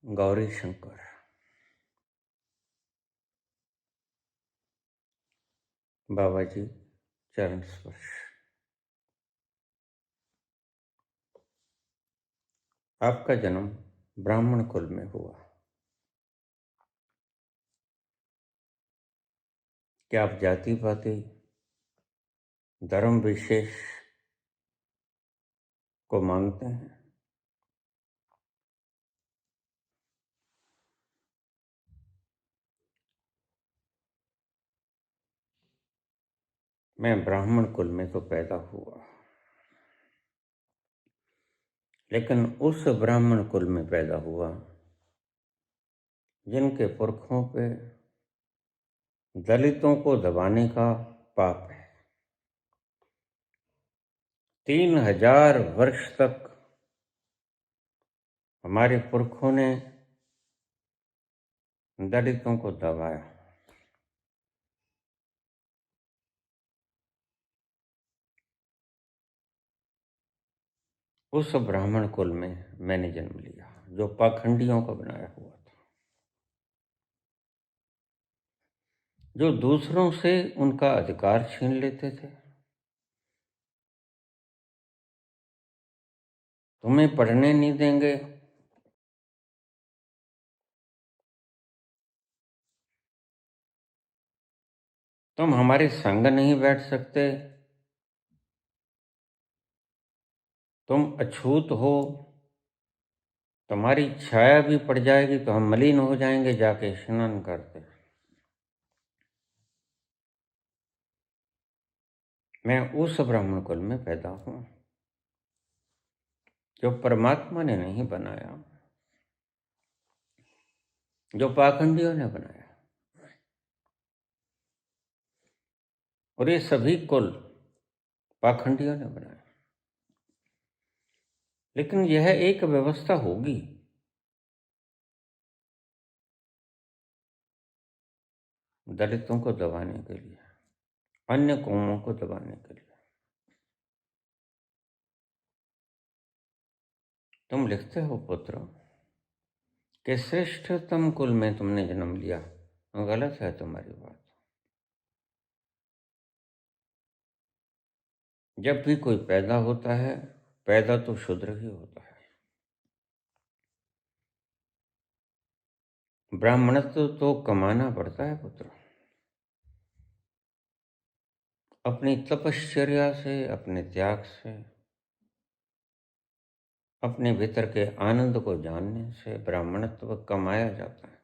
गौरी शंकर। बाबा जी चरण स्पर्श। आपका जन्म ब्राह्मण कुल में हुआ। क्या आप जाति पाति धर्म विशेष को मानते हैं? मैं ब्राह्मण कुल में तो पैदा हुआ, लेकिन उस ब्राह्मण कुल में पैदा हुआ जिनके पुरखों पे दलितों को दबाने का पाप है। 3000 वर्ष तक हमारे पुरखों ने दलितों को दबाया। उस ब्राह्मण कुल में मैंने जन्म लिया जो पाखंडियों का बनाया हुआ था, जो दूसरों से उनका अधिकार छीन लेते थे। तुम्हें पढ़ने नहीं देंगे, तुम हमारे संग नहीं बैठ सकते, तुम अछूत हो, तुम्हारी छाया भी पड़ जाएगी तो हम मलिन हो जाएंगे जाके स्नान करते। मैं उस ब्राह्मण कुल में पैदा हूं जो परमात्मा ने नहीं बनाया, जो पाखंडियों ने बनाया। और ये सभी कुल पाखंडियों ने बनाया। लेकिन यह एक व्यवस्था होगी दलितों को दबाने के लिए, अन्य कौमों को दबाने के लिए। तुम लिखते हो पुत्र कि श्रेष्ठतम कुल में तुमने जन्म लिया, गलत है तुम्हारी बात। जब भी कोई पैदा होता है, पैदा तो शूद्र ही होता है। ब्राह्मणत्व तो कमाना पड़ता है पुत्र, अपनी तपश्चर्या से, अपने त्याग से, अपने भीतर के आनंद को जानने से ब्राह्मणत्व कमाया जाता है।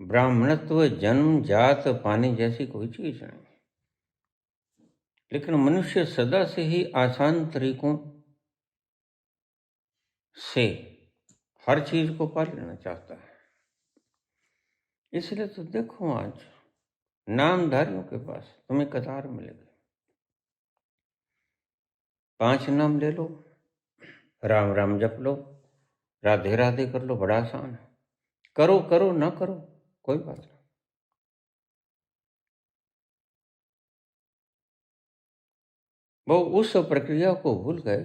ब्राह्मणत्व जन्म जात पाने जैसी कोई चीज नहीं, लेकिन मनुष्य सदा से ही आसान तरीकों से हर चीज को पा लेना चाहता है। इसलिए तो देखो आज नामधारियों के पास तुम्हें कतार मिलेगी। 5 नाम ले लो, राम राम जप लो, राधे राधे कर लो, बड़ा आसान है। करो करो ना करो कोई बात नहीं। वो उस प्रक्रिया को भूल गए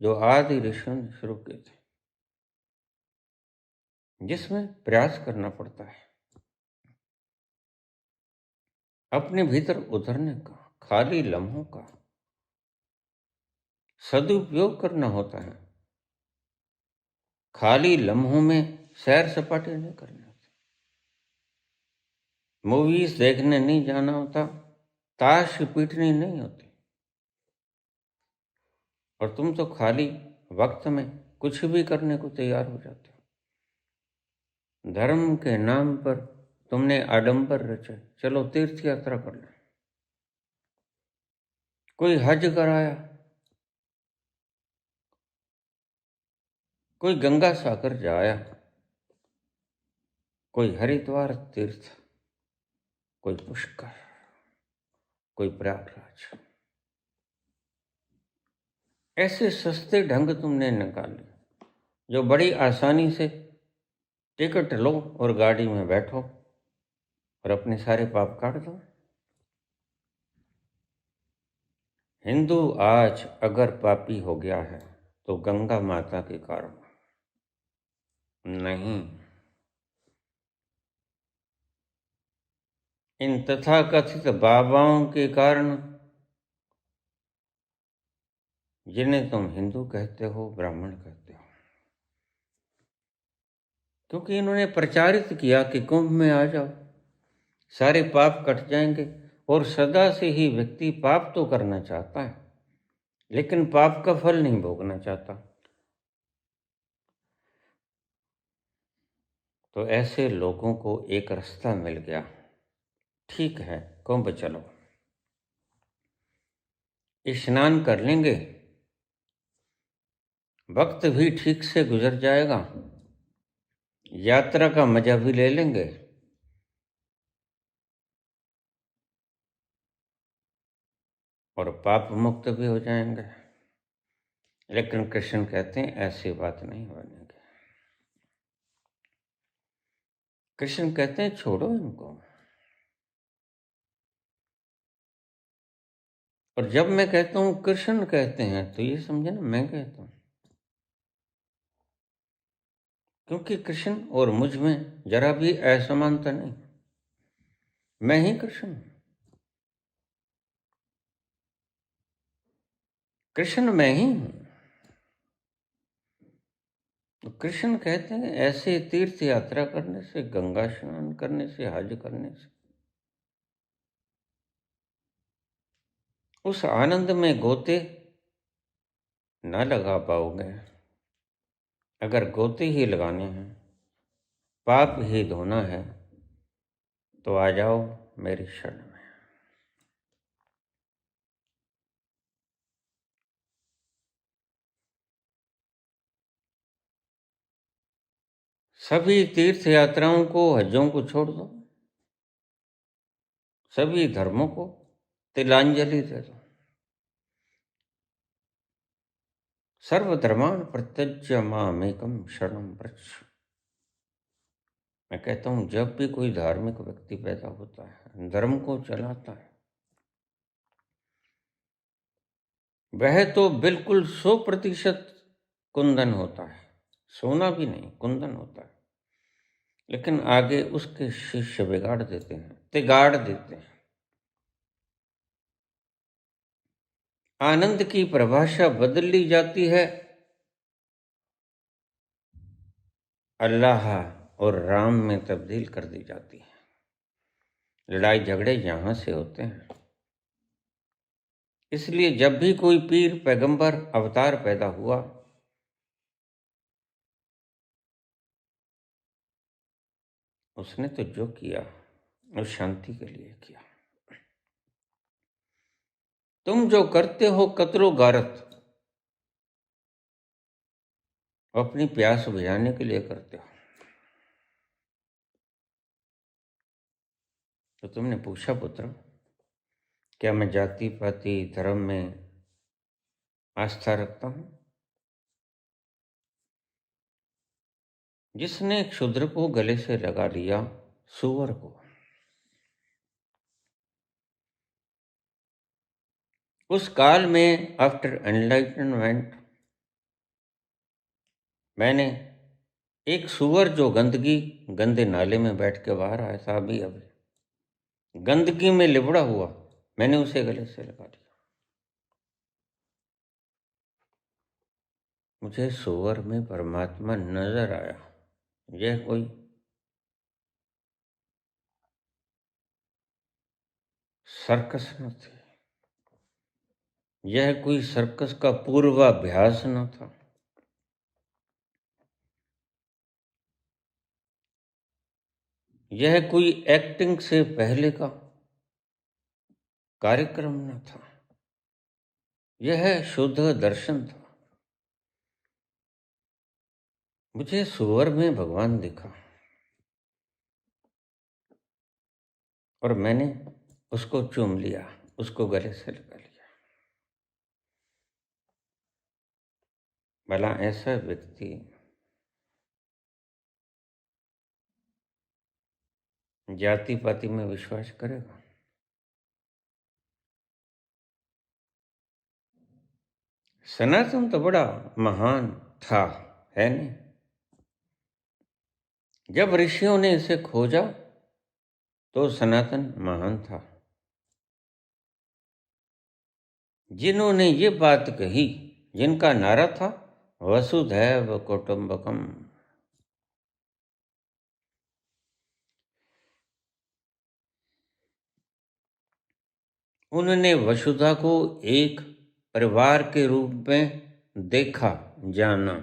जो आदि ऋषियों ने शुरू की थी, जिसमें प्रयास करना पड़ता है अपने भीतर उतरने का, खाली लम्हों का सदुपयोग करना होता है। खाली लम्हों में सैर सपाटे नहीं करने होते, मूवीज देखने नहीं जाना होता, ताश पीटनी नहीं होती। और तुम तो खाली वक्त में कुछ भी करने को तैयार हो जाते हो। धर्म के नाम पर तुमने आडंबर रचे, चलो तीर्थ यात्रा कर ले। कोई हज कराया, कोई गंगा सागर जाया, कोई हरिद्वार तीर्थ, कोई पुष्कर, कोई प्रयागराज। ऐसे सस्ते ढंग तुमने निकाले जो बड़ी आसानी से टिकट लो और गाड़ी में बैठो और अपने सारे पाप काट दो। हिंदू आज अगर पापी हो गया है तो गंगा माता के कारण नहीं, इन तथाकथित बाबाओं के कारण, जिन्हें तुम हिंदू कहते हो, ब्राह्मण कहते हो, क्योंकि इन्होंने प्रचारित किया कि कुंभ में आ जाओ, सारे पाप कट जाएंगे। और सदा से ही व्यक्ति पाप तो करना चाहता है, लेकिन पाप का फल नहीं भोगना चाहता। तो ऐसे लोगों को एक रास्ता मिल गया, ठीक है कुंभ चलो, स्नान कर लेंगे, वक्त भी ठीक से गुजर जाएगा, यात्रा का मजा भी ले लेंगे, और पाप मुक्त भी हो जाएंगे। लेकिन कृष्ण कहते हैं ऐसी बात नहीं बनेगी। कृष्ण कहते हैं छोड़ो इनको। और जब मैं कहता हूं कृष्ण कहते हैं, तो ये समझे ना, मैं कहता हूं, क्योंकि कृष्ण और मुझ में जरा भी असमानता नहीं। मैं ही कृष्ण हूं, कृष्ण मैं ही हूं। तो कृष्ण कहते हैं ऐसे तीर्थ यात्रा करने से, गंगा स्नान करने से, हज करने से, उस आनंद में गोते न लगा पाओगे। अगर गोते ही लगाने हैं, पाप ही धोना है, तो आ जाओ मेरी शरण में। सभी तीर्थ यात्राओं को, हजों को छोड़ दो, सभी धर्मों को तिलांजलि दे दो। सर्वधर्मान् परित्यज्य मामेकं शरणं व्रज। मैं कहता हूं जब भी कोई धार्मिक व्यक्ति पैदा होता है, धर्म को चलाता है, वह तो बिल्कुल 100% कुंदन होता है, सोना भी नहीं, कुंदन होता है। लेकिन आगे उसके शिष्य बिगाड़ देते हैं, तिगाड़ देते हैं। आनंद की परिभाषा बदल ली जाती है, अल्लाह और राम में तब्दील कर दी जाती है। लड़ाई झगड़े यहां से होते हैं। इसलिए जब भी कोई पीर, पैगंबर, अवतार पैदा हुआ, उसने तो जो किया उस शांति के लिए किया। तुम जो करते हो कतरो गारत, अपनी प्यास बुझाने के लिए करते हो। तो तुमने पूछा पुत्र, क्या मैं जाति पाति धर्म में आस्था रखता हूं? जिसने क्षुद्र को गले से लगा लिया, सुअर को, उस काल में आफ्टर एनलाइटनमेंट, मैंने एक सुअर जो गंदे नाले में बैठ के बाहर आया था, अभी गंदगी में लिबड़ा हुआ, मैंने उसे गले से लगा लिया। मुझे सुअर में परमात्मा नजर आया। यह कोई सर्कस न थी, यह कोई सर्कस का पूर्वाभ्यास न था। यह कोई एक्टिंग से पहले का कार्यक्रम न था, यह शुद्ध दर्शन था। मुझे सुअर में भगवान दिखा और मैंने उसको चूम लिया, उसको गले से लगा लिया। भला ऐसा व्यक्ति जाति पाति में विश्वास करेगा? सनातन तो बड़ा महान था, है नहीं? जब ऋषियों ने इसे खोजा तो सनातन महान था। जिन्होंने ये बात कही, जिनका नारा था वसुधैव कुटुंबकम, उन्होंने वसुधा को एक परिवार के रूप में देखा, जाना।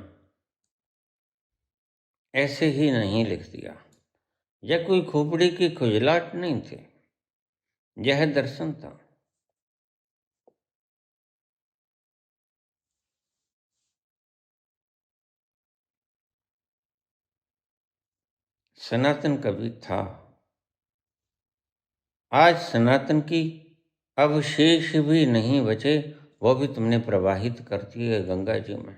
ऐसे ही नहीं लिख दिया। यह कोई खोपड़ी की खुजलाहट नहीं थी, यह दर्शन था। सनातन कभी था, आज सनातन की अवशेष भी नहीं बचे, वो भी तुमने प्रवाहित कर दिए गंगा जी में।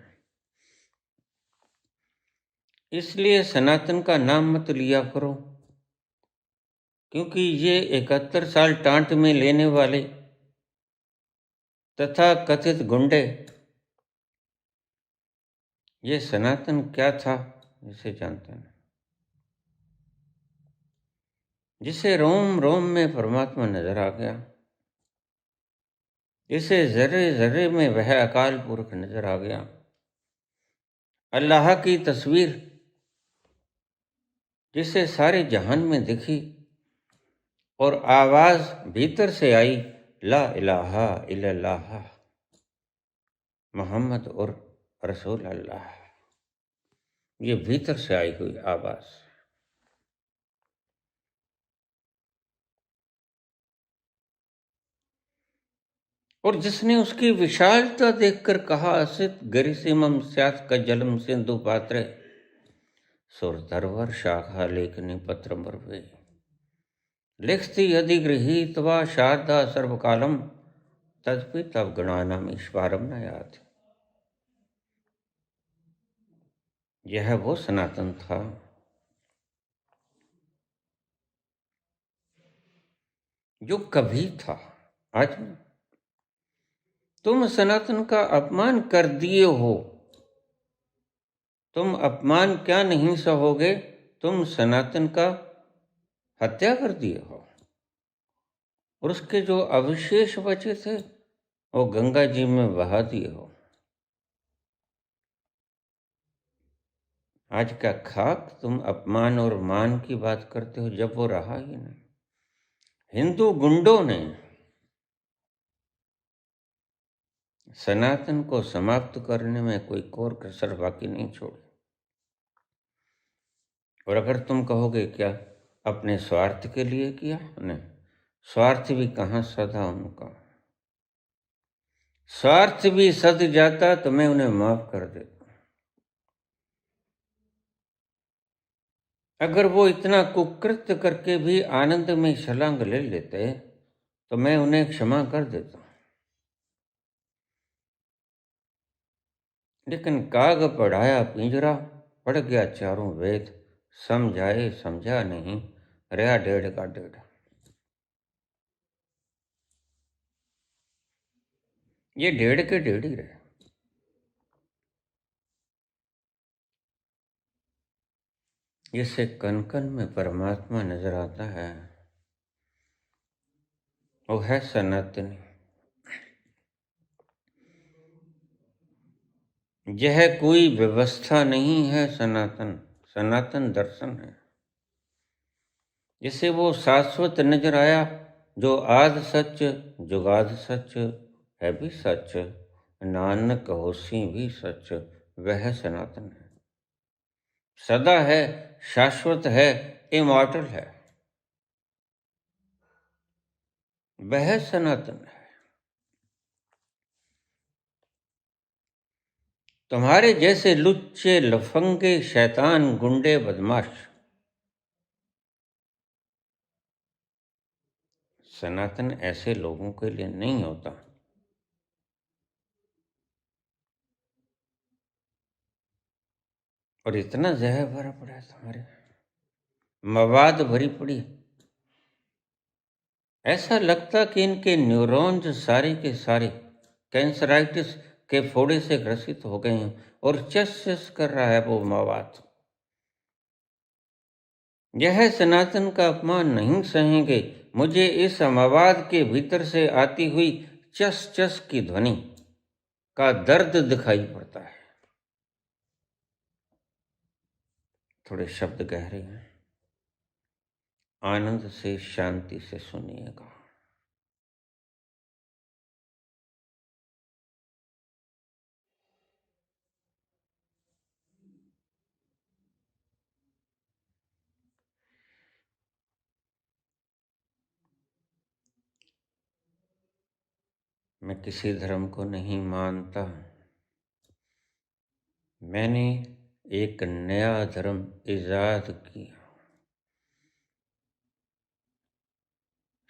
इसलिए सनातन का नाम मत लिया करो, क्योंकि ये 71 साल टांट में लेने वाले तथा कथित गुंडे, ये सनातन क्या था इसे जानते हैं। जिसे रोम रोम में परमात्मा नजर आ गया, जिसे जर्रे जर्रे में वह अकाल पुरख नजर आ गया, अल्लाह की तस्वीर जिसे सारे जहान में दिखी और आवाज भीतर से आई, ला इलाहा इल्लल्लाह मोहम्मद और रसूल अल्लाह, ये भीतर से आई हुई आवाज। और जिसने उसकी विशालता देखकर कहा, असित गरिसिमम स्यात् कज्जलम सिंधु पात्रे सुरधरवर शाखा लेखनी पत्र मर्वे लिखती यदि गृहीत वा शारदा सर्वकालम तदपि तब गणानाम ईश्वरम न याद। यह वो सनातन था जो कभी था, आज नहीं। तुम सनातन का अपमान कर दिए हो, तुम अपमान क्या नहीं सहोगे, तुम सनातन का हत्या कर दिए हो, और उसके जो अवशेष बचे थे वो गंगा जी में बहा दिए हो। आज का खाक तुम अपमान और मान की बात करते हो, जब वो रहा ही नहीं। हिंदू गुंडों ने सनातन को समाप्त करने में कोई कोर कसर बाकी नहीं छोड़ी। और अगर तुम कहोगे क्या अपने स्वार्थ के लिए किया, नहीं, स्वार्थ भी कहाँ सधा उनका। स्वार्थ भी सध जाता तो मैं उन्हें माफ कर देता। अगर वो इतना कुकृत्य करके भी आनंद में छलांग ले लेते तो मैं उन्हें क्षमा कर देता। लेकिन काग पढ़ाया पिंजरा, पढ़ गया चारों वेद, समझाए समझा नहीं, रहा डेढ़ का डेढ़। ये डेढ़ के डेढ़ ही रहे। जिसे कन कन में परमात्मा नजर आता है वो है सनातनी। यह कोई व्यवस्था नहीं है, सनातन सनातन दर्शन है। जिसे वो शाश्वत नजर आया, जो आद सच जुगाद सच है भी सच, नानक होसी भी सच, वह सनातन है। सदा है, शाश्वत है, इमॉर्टल है, वह सनातन है। तुम्हारे जैसे लुच्चे लफंगे शैतान गुंडे बदमाश सनातन ऐसे लोगों के लिए नहीं होता। और इतना जहर भरा पड़ा है तुम्हारे, मवाद भरी पड़ी, ऐसा लगता कि इनके न्यूरॉन्स सारे के सारे कैंसराइटिस के फोड़े से ग्रसित हो गए हैं और चस चस कर रहा है वो मवाद। यह सनातन का अपमान नहीं सहेंगे। मुझे इस मवाद के भीतर से आती हुई चस चस की ध्वनि का दर्द दिखाई पड़ता है। थोड़े शब्द गहरे हैं, आनंद से शांति से सुनिएगा। मैं किसी धर्म को नहीं मानता। मैंने एक नया धर्म इजाद किया।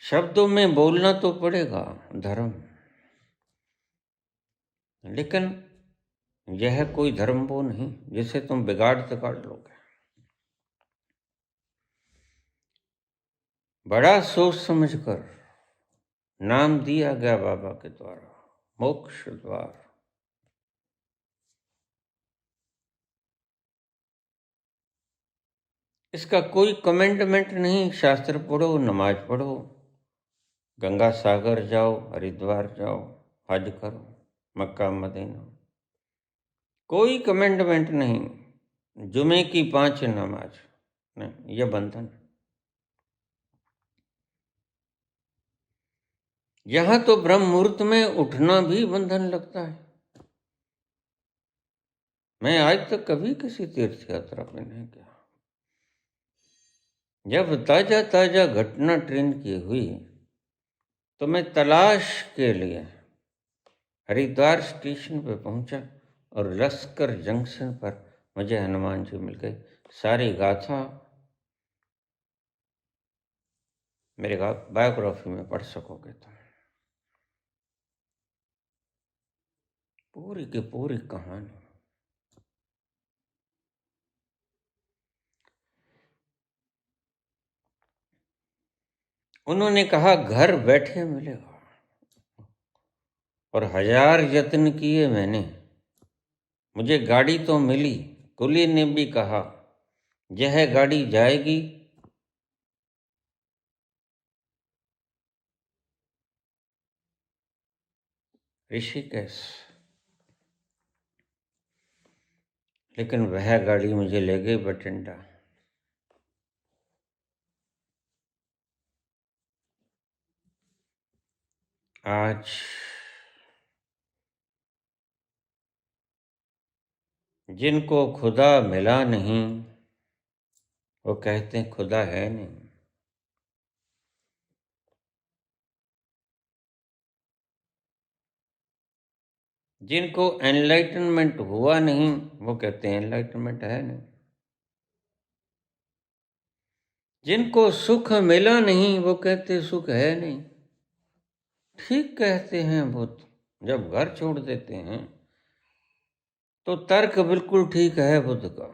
शब्दों में बोलना तो पड़ेगा धर्म, लेकिन यह कोई धर्म वो नहीं जिसे तुम बिगाड़ तिगाड़ लोगे। बड़ा सोच समझकर नाम दिया गया बाबा के द्वारा, मोक्ष द्वार। इसका कोई कमेंटमेंट नहीं। शास्त्र पढ़ो, नमाज पढ़ो, गंगा सागर जाओ, हरिद्वार जाओ, हज करो, मक्का मदीना, कोई कमेंटमेंट नहीं। जुमे की 5 नमाज नहीं, यह बंधन। यहां तो ब्रह्म मुहूर्त में उठना भी बंधन लगता है। मैं आज तक कभी किसी तीर्थ यात्रा पे नहीं गया। जब ताजा ताजा घटना ट्रेन की हुई तो मैं तलाश के लिए हरिद्वार स्टेशन पे पहुंचा और लश्कर जंक्शन पर मुझे हनुमान जी मिल गए। सारी गाथा मेरे बायोग्राफी में पढ़ सकोगे तुम, पूरी की पूरी कहानी। उन्होंने कहा घर बैठे मिलेगा, और 1000 यत्न किए मैंने, मुझे गाड़ी तो मिली। कुली ने भी कहा यह गाड़ी जाएगी ऋषिकेश, लेकिन वह गाड़ी मुझे ले गई बठिंडा। आज जिनको खुदा मिला नहीं वो कहते हैं खुदा है नहीं। जिनको एनलाइटनमेंट हुआ नहीं वो कहते हैं एनलाइटनमेंट है नहीं। जिनको सुख मिला नहीं वो कहते सुख है नहीं। ठीक कहते हैं बुद्ध। जब घर छोड़ देते हैं तो तर्क बिल्कुल ठीक है बुद्ध का।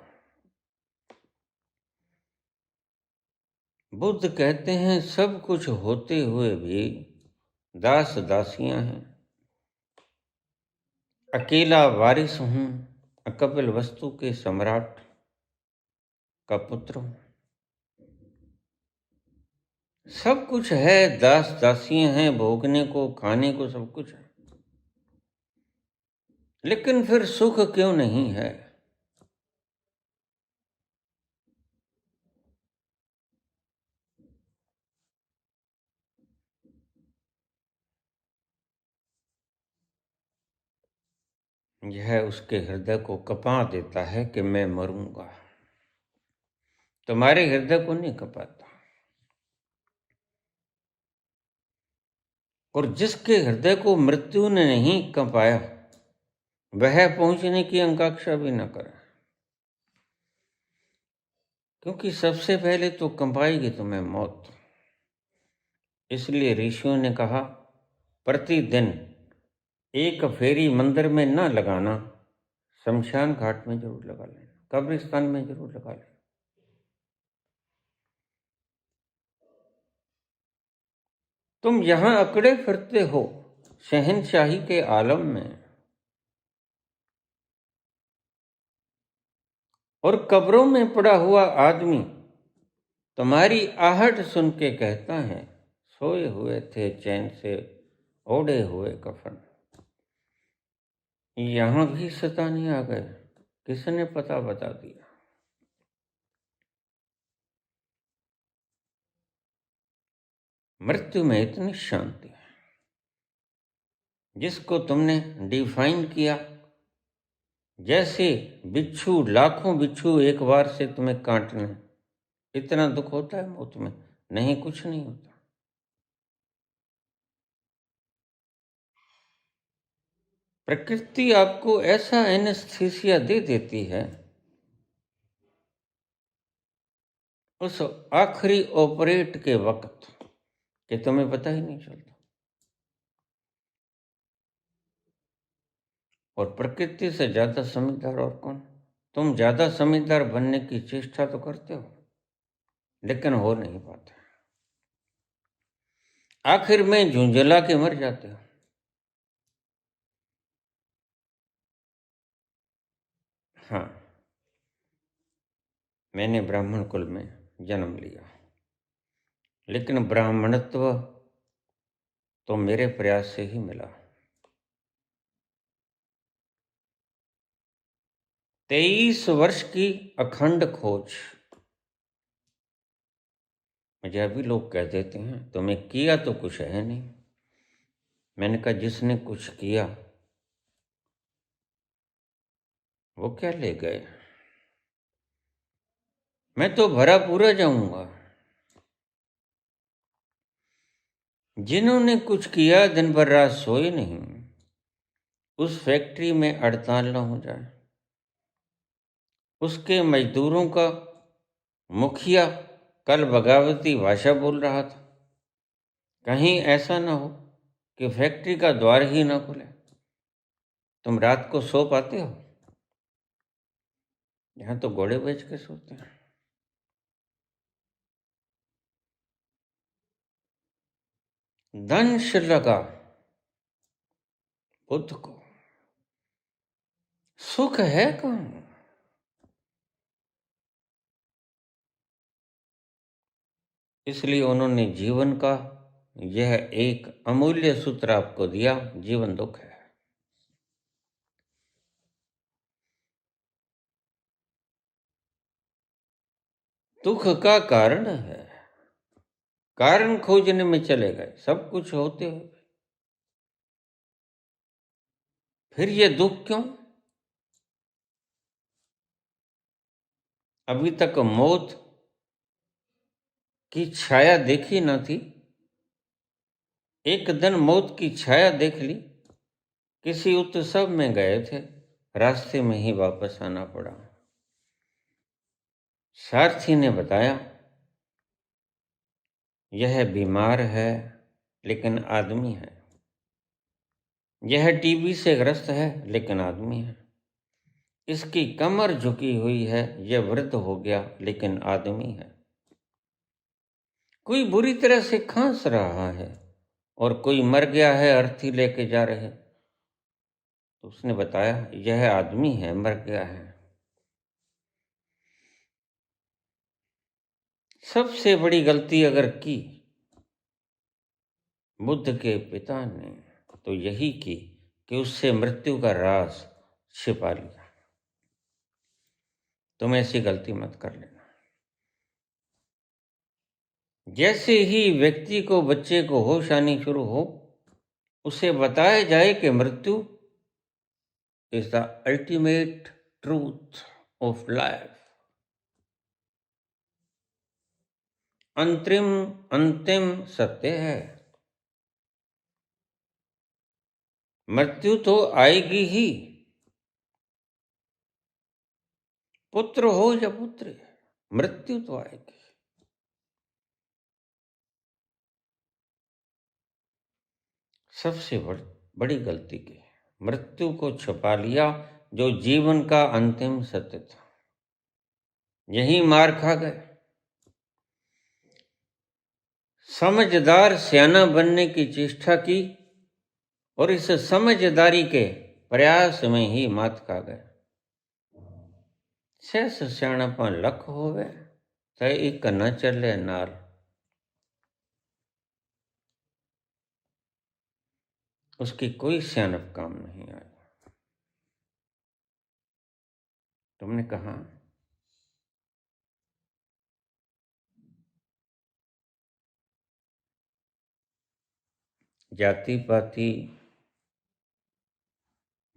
बुद्ध कहते हैं सब कुछ होते हुए भी दास दासियां हैं। अकेला वारिस हूं, अकपिल वस्तु के सम्राट का पुत्र हूं। सब कुछ है, दास दासियां हैं, भोगने को खाने को सब कुछ है, लेकिन फिर सुख क्यों नहीं है? यह उसके हृदय को कपा देता है कि मैं मरूंगा। तुम्हारे हृदय को नहीं कपाता। और जिसके हृदय को मृत्यु ने नहीं कंपाया वह पहुंचने की आकांक्षा भी न करे, क्योंकि सबसे पहले तो कंपाएगी तुम्हें मौत। इसलिए ऋषियों ने कहा प्रतिदिन एक फेरी मंदिर में न लगाना, शमशान घाट में जरूर लगा लेना, कब्रिस्तान में जरूर लगा लेना। तुम यहां अकड़े फिरते हो शहनशाही के आलम में, और कब्रों में पड़ा हुआ आदमी तुम्हारी आहट सुन के कहता है, सोए हुए थे चैन से ओढ़े हुए कफन। यहां भी शैतानी आ गए, किसने पता बता दिया। मृत्यु में इतनी शांति है, जिसको तुमने डिफाइन किया जैसे बिच्छू, लाखों बिच्छू एक बार से तुम्हें काटने, इतना दुख होता है मौत में? नहीं, कुछ नहीं होता। प्रकृति आपको ऐसा एनेस्थीसिया दे देती है, उस आखिरी ऑपरेट के वक्त, कि तुम्हें पता ही नहीं चलता। और प्रकृति से ज्यादा समझदार और कौन? तुम ज्यादा समझदार बनने की चेष्टा तो करते हो, लेकिन हो नहीं पाते। आखिर में झुंझला के मर जाते हो। हाँ, मैंने ब्राह्मण कुल में जन्म लिया, लेकिन ब्राह्मणत्व तो मेरे प्रयास से ही मिला। 23 वर्ष की अखंड खोज। मुझे अभी लोग कह देते हैं तुम्हें किया तो कुछ है नहीं। मैंने कहा जिसने कुछ किया वो क्या ले गए? मैं तो भरा पूरा जाऊंगा। जिन्होंने कुछ किया, दिन भर रात सोए नहीं, उस फैक्ट्री में हड़ताल न हो जाए, उसके मजदूरों का मुखिया कल बगावती भाषा बोल रहा था, कहीं ऐसा ना हो कि फैक्ट्री का द्वार ही ना खुले। तुम रात को सो पाते हो? यहाँ तो घोड़े बेच के सोते हैं। दंश लगा बुद्ध को, सुख है कहाँ? इसलिए उन्होंने जीवन का यह एक अमूल्य सूत्र आपको दिया, जीवन दुख है। दुख का कारण है, कारण खोजने में चले गए, सब कुछ होते हुए फिर ये दुख क्यों? अभी तक मौत की छाया देखी न थी, एक दिन मौत की छाया देख ली। किसी उत्सव में गए थे, रास्ते में ही वापस आना पड़ा। सारथी ने बताया यह बीमार है लेकिन आदमी है, यह टीबी से ग्रस्त है लेकिन आदमी है, इसकी कमर झुकी हुई है, यह वृद्ध हो गया लेकिन आदमी है, कोई बुरी तरह से खांस रहा है और कोई मर गया है, अर्थी लेके जा रहे। तो उसने बताया यह आदमी है, मर गया है। सबसे बड़ी गलती अगर की बुद्ध के पिता ने तो यही की कि उससे मृत्यु का राज छिपा लिया। तुम ऐसी गलती मत कर लेना। जैसे ही व्यक्ति को, बच्चे को होश आनी शुरू हो, उसे बताया जाए कि मृत्यु is the ultimate truth of life, अंतिम सत्य है। मृत्यु तो आएगी ही, पुत्र हो या पुत्री, मृत्यु तो आएगी। सबसे बड़ी गलती की, मृत्यु को छुपा लिया जो जीवन का अंतिम सत्य था। यही मार खा गए। समझदार सियाना बनने की चेष्टा की और इस समझदारी के प्रयास में ही मात खा गए। सहस सियाणपा लख होवे, तय एक न चले नाल। उसकी कोई सियानप काम नहीं आई। तुमने कहा जाति पाति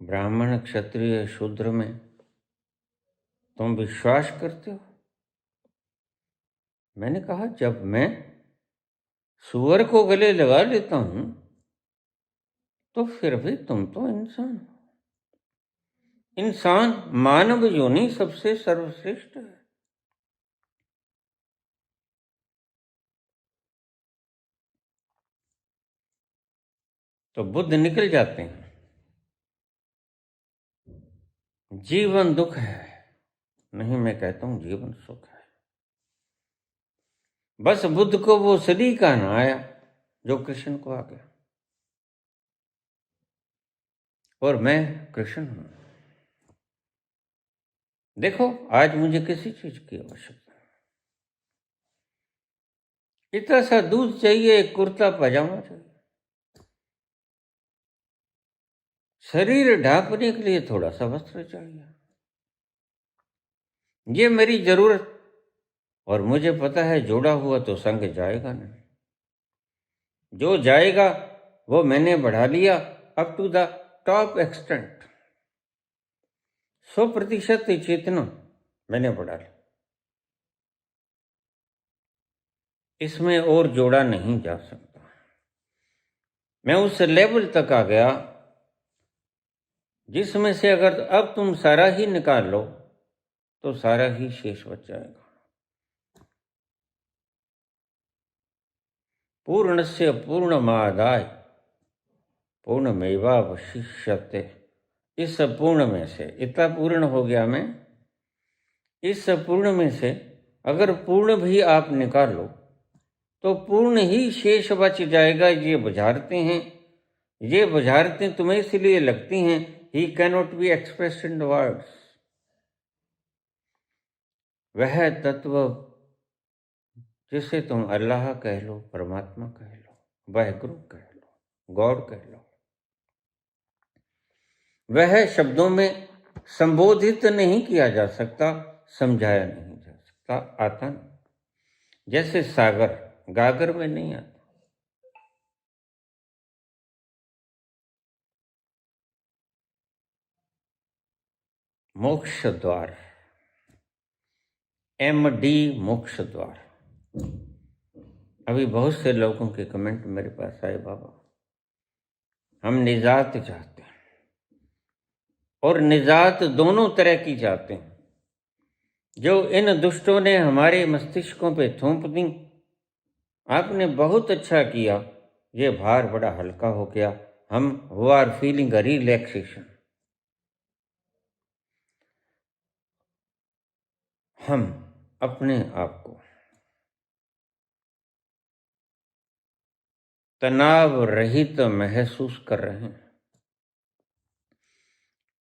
ब्राह्मण क्षत्रिय शूद्र में तुम विश्वास करते हो? मैंने कहा जब मैं सुअर को गले लगा लेता हूं तो फिर भी तुम तो इंसान हो। इंसान मानव योनि सबसे सर्वश्रेष्ठ है। तो बुद्ध निकल जाते हैं। जीवन दुख है, नहीं मैं कहता हूं जीवन सुख है। बस बुद्ध को वो सलीका ना आया जो कृष्ण को आ गया, और मैं कृष्ण हूं। देखो आज मुझे किसी चीज की आवश्यकता है। इतना सा दूध चाहिए, एक कुर्ता पजामा चाहिए, शरीर ढांपने के लिए थोड़ा सा वस्त्र चाहिए। ये मेरी जरूरत, और मुझे पता है जोड़ा हुआ तो संग जाएगा नहीं। जो जाएगा वो मैंने बढ़ा लिया up to the top extent. 100% चेतना मैंने बढ़ा ली, इसमें और जोड़ा नहीं जा सकता। मैं उस लेवल तक आ गया जिसमें से अगर अब तुम सारा ही निकाल लो तो सारा ही शेष बच जाएगा। पूर्णस्य पूर्णमादाय पूर्णमेवावशिष्यते। इस पूर्ण में से इतना पूर्ण हो गया मैं, इस पूर्ण में से अगर पूर्ण भी आप निकाल लो तो पूर्ण ही शेष बच जाएगा। ये बुझारतें हैं, ये बुझारतें तुम्हें इसलिए लगती हैं ही cannot be expressed in words. वह तत्व जिसे तुम अल्लाह कह लो, परमात्मा कह लो, वाहेगुरु कह लो, गॉड कह लो, वह शब्दों में संबोधित नहीं किया जा सकता, समझाया नहीं जा सकता, आता नहीं। जैसे सागर गागर में नहीं आता। मोक्ष द्वार, MD मोक्ष द्वार। अभी बहुत से लोगों के कमेंट मेरे पास आए, बाबा हम निजात चाहते हैं, और निजात दोनों तरह की चाहते हैं। जो इन दुष्टों ने हमारे मस्तिष्कों पे थोप दी, आपने बहुत अच्छा किया, ये भार बड़ा हल्का हो गया। हम वो आर फीलिंग अ रिलैक्सेशन। हम अपने आप को तनाव रहित महसूस कर रहे हैं।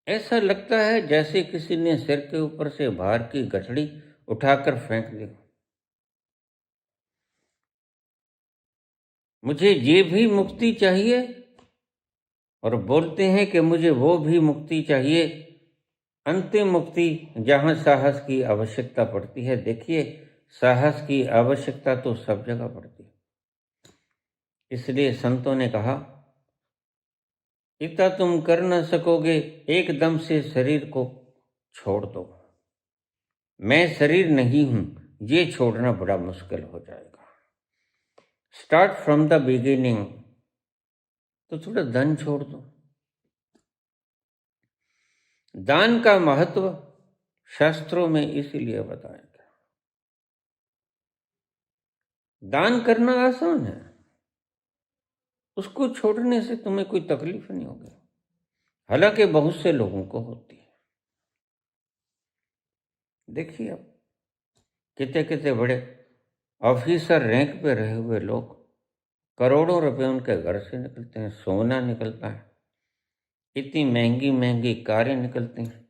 ऐसा लगता है जैसे किसी ने सिर के ऊपर से भार की गठड़ी उठाकर फेंक दी। मुझे ये भी मुक्ति चाहिए, और बोलते हैं कि मुझे वो भी मुक्ति चाहिए, अंतिम मुक्ति जहां साहस की आवश्यकता पड़ती है। देखिए साहस की आवश्यकता तो सब जगह पड़ती है, इसलिए संतों ने कहा इतना तुम कर न सकोगे, एकदम से शरीर को छोड़ दो। मैं शरीर नहीं हूं, ये छोड़ना बड़ा मुश्किल हो जाएगा। स्टार्ट फ्रॉम द बिगिनिंग, तो थोड़ा धन छोड़ दो। दान का महत्व शास्त्रों में इसीलिए बताया गया। दान करना आसान है, उसको छोड़ने से तुम्हें कोई तकलीफ नहीं होगी, हालांकि बहुत से लोगों को होती है। देखिए अब कितने कितने बड़े ऑफिसर रैंक पे रहे हुए लोग, करोड़ों रुपए उनके घर से निकलते हैं, सोना निकलता है, इतनी महंगी महंगी कारें निकलती हैं,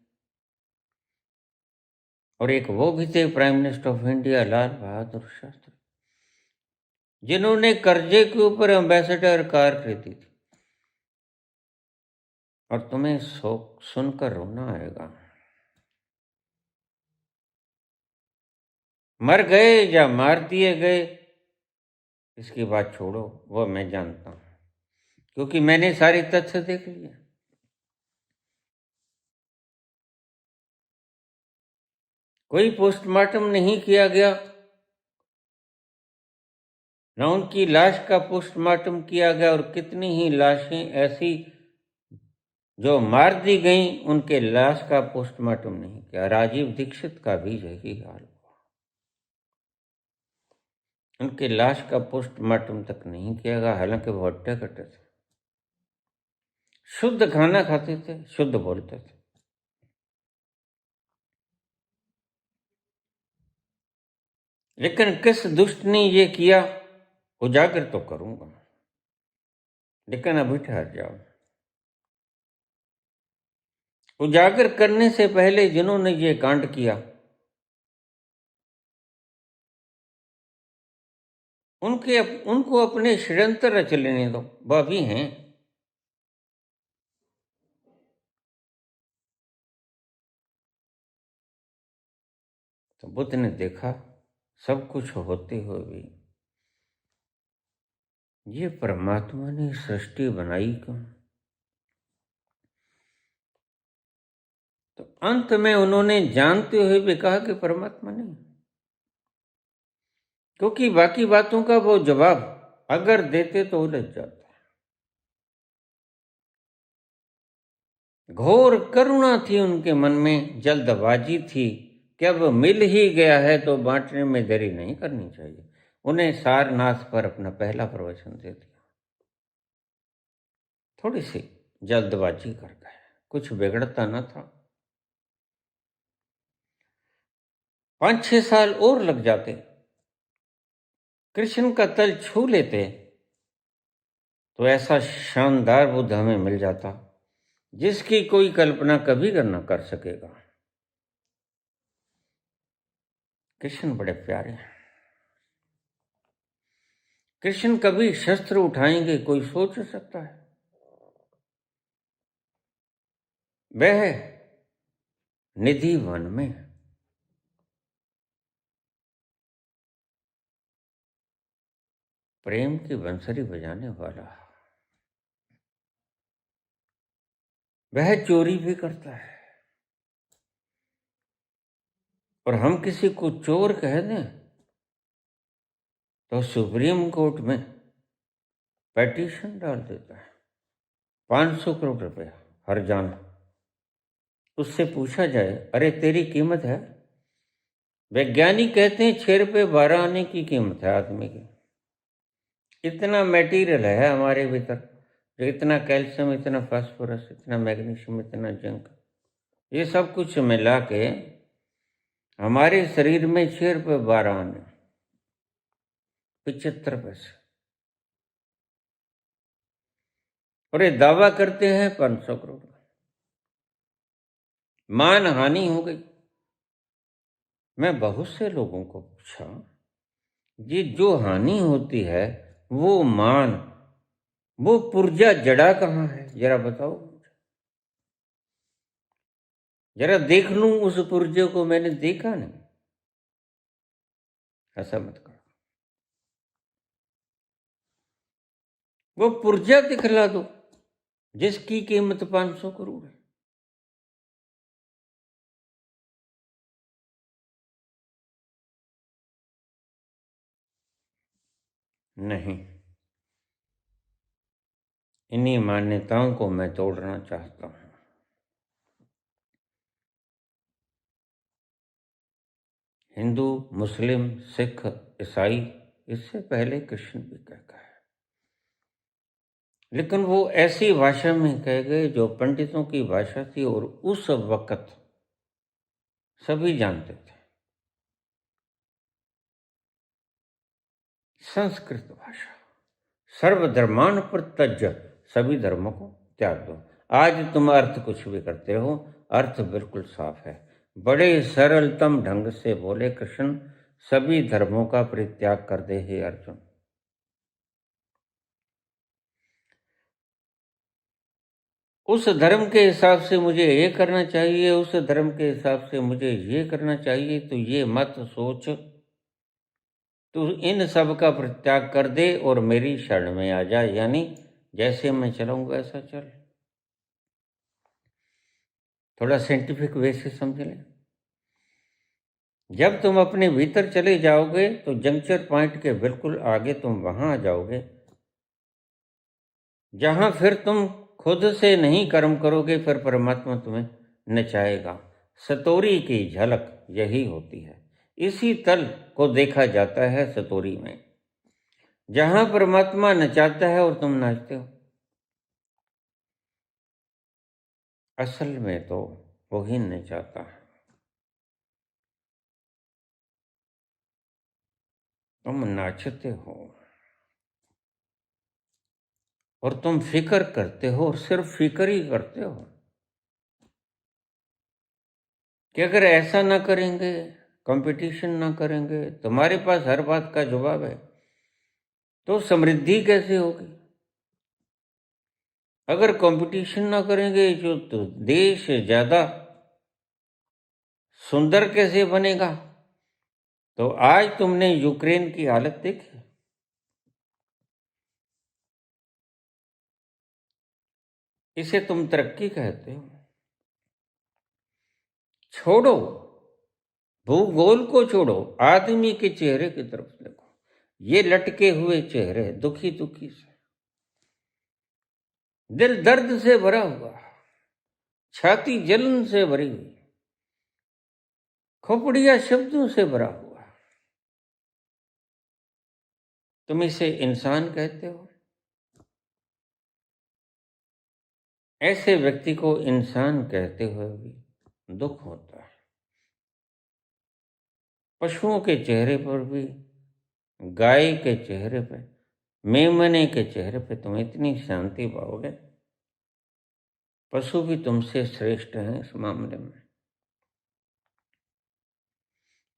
और एक वो भी थे prime minister of India Lal Bahadur Shastri, जिन्होंने कर्जे के ऊपर एम्बेसडर कार खरीदी थी। और तुम्हें सुनकर रोना आएगा। मर गए या मार दिए गए, इसकी बात छोड़ो, वो मैं जानता हूं, क्योंकि मैंने सारी तथ्य देख लिए। कोई पोस्टमार्टम नहीं किया गया, न उनकी लाश का पोस्टमार्टम किया गया, और कितनी ही लाशें ऐसी जो मार दी गई, उनके लाश का पोस्टमार्टम नहीं किया। राजीव दीक्षित का भी यही हाल हुआ, उनके लाश का पोस्टमार्टम तक नहीं किया गया, हालांकि वो हट्टे कट्टे थे, शुद्ध खाना खाते थे, शुद्ध बोलते थे। लेकिन किस दुष्ट ने ये किया, उजागर तो करूंगा, लेकिन अभी ठहर जाओ। उजागर करने से पहले जिन्होंने ये कांड किया, उनको अपने षड्यंत्र रच लेने दो, वह भी हैं। तो बुद्ध ने देखा सब कुछ होते हुए भी ये परमात्मा ने सृष्टि बनाई क्यों। तो अंत में उन्होंने जानते हुए भी कहा कि परमात्मा नहीं, क्योंकि बाकी बातों का वो जवाब अगर देते तो उलझ जाते। घोर करुणा थी उनके मन में, जल्दबाजी थी कि अब मिल ही गया है तो बांटने में देरी नहीं करनी चाहिए। उन्हें सारनाथ पर अपना पहला प्रवचन दे दिया। थोड़ी सी जल्दबाजी कर गए, कुछ बिगड़ता न था। 5-6 साल और लग जाते, कृष्ण का तल छू लेते, तो ऐसा शानदार बुद्ध हमें मिल जाता जिसकी कोई कल्पना कभी न कर सकेगा। कृष्ण बड़े प्यारे हैं। कृष्ण कभी शस्त्र उठाएंगे कोई सोच सकता है? वह निधि वन में प्रेम की बंसरी बजाने वाला, वह चोरी भी करता है। और हम किसी को चोर कह दें तो सुप्रीम कोर्ट में पेटिशन डाल देता है, 500 करोड़ रुपया हर जान। उससे पूछा जाए, अरे तेरी कीमत है? वैज्ञानिक कहते हैं 6 रुपये 12 आने की कीमत है आदमी की। इतना मटेरियल है हमारे भीतर, जो इतना कैल्शियम, इतना फास्फोरस, इतना मैग्नीशियम, इतना जिंक, ये सब कुछ मिला के हमारे शरीर में 6 रुपये 12 आने, 75 पैसे। और ये दावा करते हैं 500 करोड़। मान हानि हो गई। मैं बहुत से लोगों को पूछा, ये जो हानि होती है वो मान, वो पुर्जा जड़ा कहाँ है, जरा बताओ, जरा देख लूं उस पुर्जे को। मैंने देखा नहीं। ऐसा मत करो, वो पुर्जा दिखला दो जिसकी कीमत 500 करोड़ है। नहीं, इन्हीं मान्यताओं को मैं तोड़ना चाहता हूं। हिंदू, मुस्लिम, सिख, ईसाई, इससे पहले कृष्ण भी कह गए, लेकिन वो ऐसी भाषा में कह गए जो पंडितों की भाषा थी और उस वक्त सभी जानते थे। संस्कृत भाषा, सर्वधर्मान प्रत्यज्य, सभी धर्मों को त्याग दो। आज तुम अर्थ कुछ भी करते हो, अर्थ बिल्कुल साफ है। बड़े सरलतम ढंग से बोले कृष्ण, सभी धर्मों का परित्याग कर दे हे अर्जुन। उस धर्म के हिसाब से मुझे ये करना चाहिए, उस धर्म के हिसाब से मुझे ये करना चाहिए, तो ये मत सोच। तू इन सब का परित्याग कर दे और मेरी शरण में आ जा, यानी जैसे मैं चलाऊंगा ऐसा चल। थोड़ा साइंटिफिक वे से समझ लें। जब तुम अपने भीतर चले जाओगे तो जंक्चर पॉइंट के बिल्कुल आगे तुम वहां आ जाओगे जहां फिर तुम खुद से नहीं कर्म करोगे, फिर परमात्मा तुम्हें नचाएगा। सतोरी की झलक यही होती है। इसी तल को देखा जाता है सतोरी में, जहां परमात्मा नचाता है और तुम नाचते हो। असल में तो वही नचाता है, तुम नाचते हो और तुम फिक्र करते हो, और सिर्फ फिक्र ही करते हो कि अगर ऐसा ना करेंगे, कंपटीशन ना करेंगे, तुम्हारे पास हर बात का जवाब है, तो समृद्धि कैसे होगी? अगर कंपटीशन ना करेंगे जो तो देश ज्यादा सुंदर कैसे बनेगा? तो आज तुमने यूक्रेन की हालत देखी। इसे तुम तरक्की कहते हो? छोड़ो, भूगोल को छोड़ो, आदमी के चेहरे की तरफ देखो। ये लटके हुए चेहरे, दुखी दुखी से, दिल दर्द से भरा हुआ, छाती जलन से भरी हुई, खोपड़िया शब्दों से भरा हुआ, तुम इसे इंसान कहते हो? ऐसे व्यक्ति को इंसान कहते हुए भी दुख होता है। पशुओं के चेहरे पर भी, गाय के चेहरे पे, मेमने के चेहरे पे तुम इतनी शांति पाओगे। पशु भी तुमसे श्रेष्ठ हैं इस मामले में।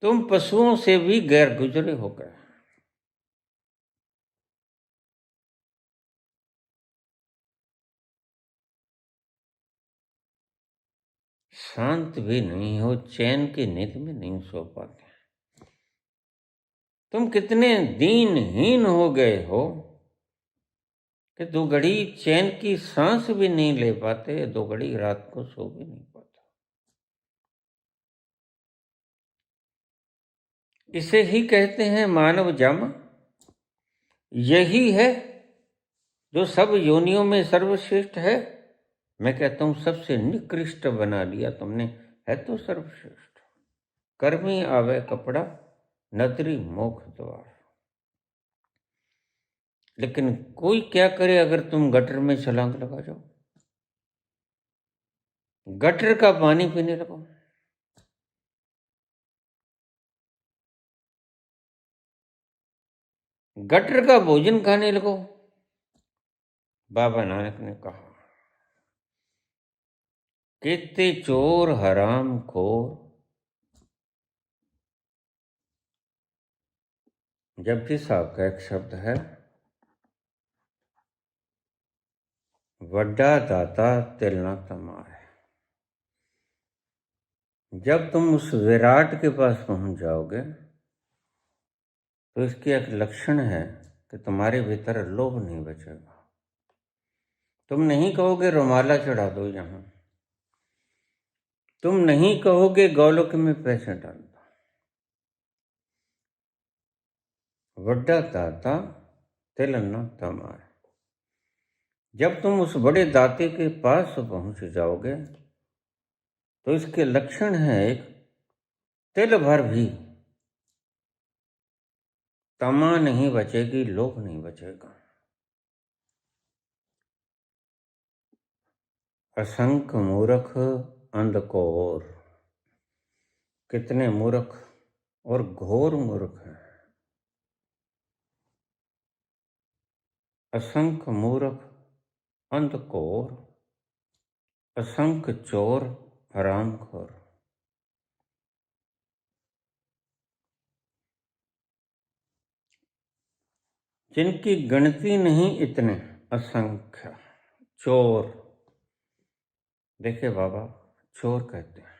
तुम पशुओं से भी गैर गुजरे हो गए। शांत भी नहीं हो, चैन की नींद में नहीं सो पाते। तुम कितने दीनहीन हो गए हो कि दो घड़ी चैन की सांस भी नहीं ले पाते, दो घड़ी रात को सो भी नहीं पाते। इसे ही कहते हैं मानव जामा। यही है जो सब योनियों में सर्वश्रेष्ठ है। मैं कहता हूं सबसे निकृष्ट बना लिया तुमने, है तो सर्वश्रेष्ठ। कर्मी आवे कपड़ा, नदरी मोख द्वार। लेकिन कोई क्या करे अगर तुम गटर में छलांग लगा जाओ, गटर का पानी पीने लगो, गटर का भोजन खाने लगो। बाबा नानक ने कहा, कितने चोर हराम खोर, जपजी साहब का एक शब्द है, वड्डा दाता तिल ना तमार। जब तुम उस विराट के पास पहुंच जाओगे तो इसकी एक लक्षण है कि तुम्हारे भीतर लोभ नहीं बचेगा। तुम नहीं कहोगे रुमाला चढ़ा दो यहां, तुम नहीं कहोगे गोलोक में पैसे डाल दो। वड्डा दाता तिल न तमार। जब तुम उस बड़े दाते के पास पहुंच जाओगे तो इसके लक्षण है, एक तिल भर भी तमा नहीं बचेगी, लोभ नहीं बचेगा। असंख्य मूर्ख अंधकोर। कितने मूर्ख और घोर मूर्ख हैं। असंख्य मूर्ख अंधकोर, असंख्य चोर हरामखोर। जिनकी गिनती नहीं, इतने असंख्य चोर। देखिए बाबा, चोर कहते हैं।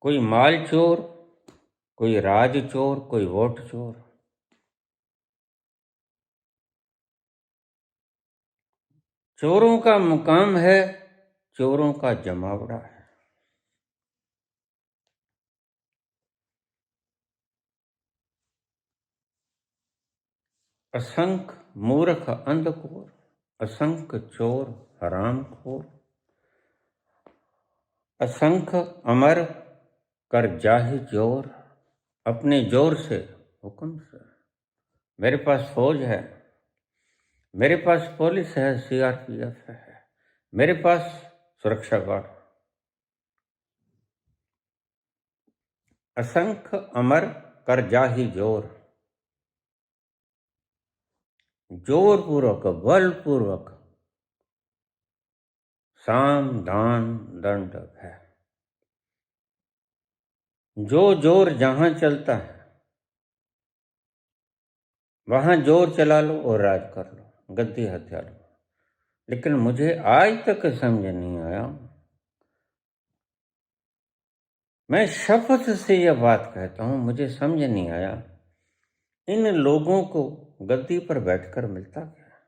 कोई माल चोर, कोई राज चोर, कोई वोट चोर। चोरों का मुकाम है, चोरों का जमावड़ा है। असंख्य मूर्ख अंधकोर, असंख्य चोर हरामखोर, असंख्य अमर कर जाहि जोर। अपने जोर से, हुक्म से। मेरे पास फौज है, मेरे पास पुलिस है, सीआरपीएफ है, मेरे पास सुरक्षा गार्ड। असंख्य अमर कर जाहि जोर। जोर पूर्वक, बल पूर्वक साम दान दंड है। जो जोर जहां चलता है वहां जोर चला लो और राज कर लो, गद्दी हत्या लो। लेकिन मुझे आज तक समझ नहीं आया, मैं शपथ से यह बात कहता हूं, मुझे समझ नहीं आया इन लोगों को गद्दी पर बैठकर मिलता क्या।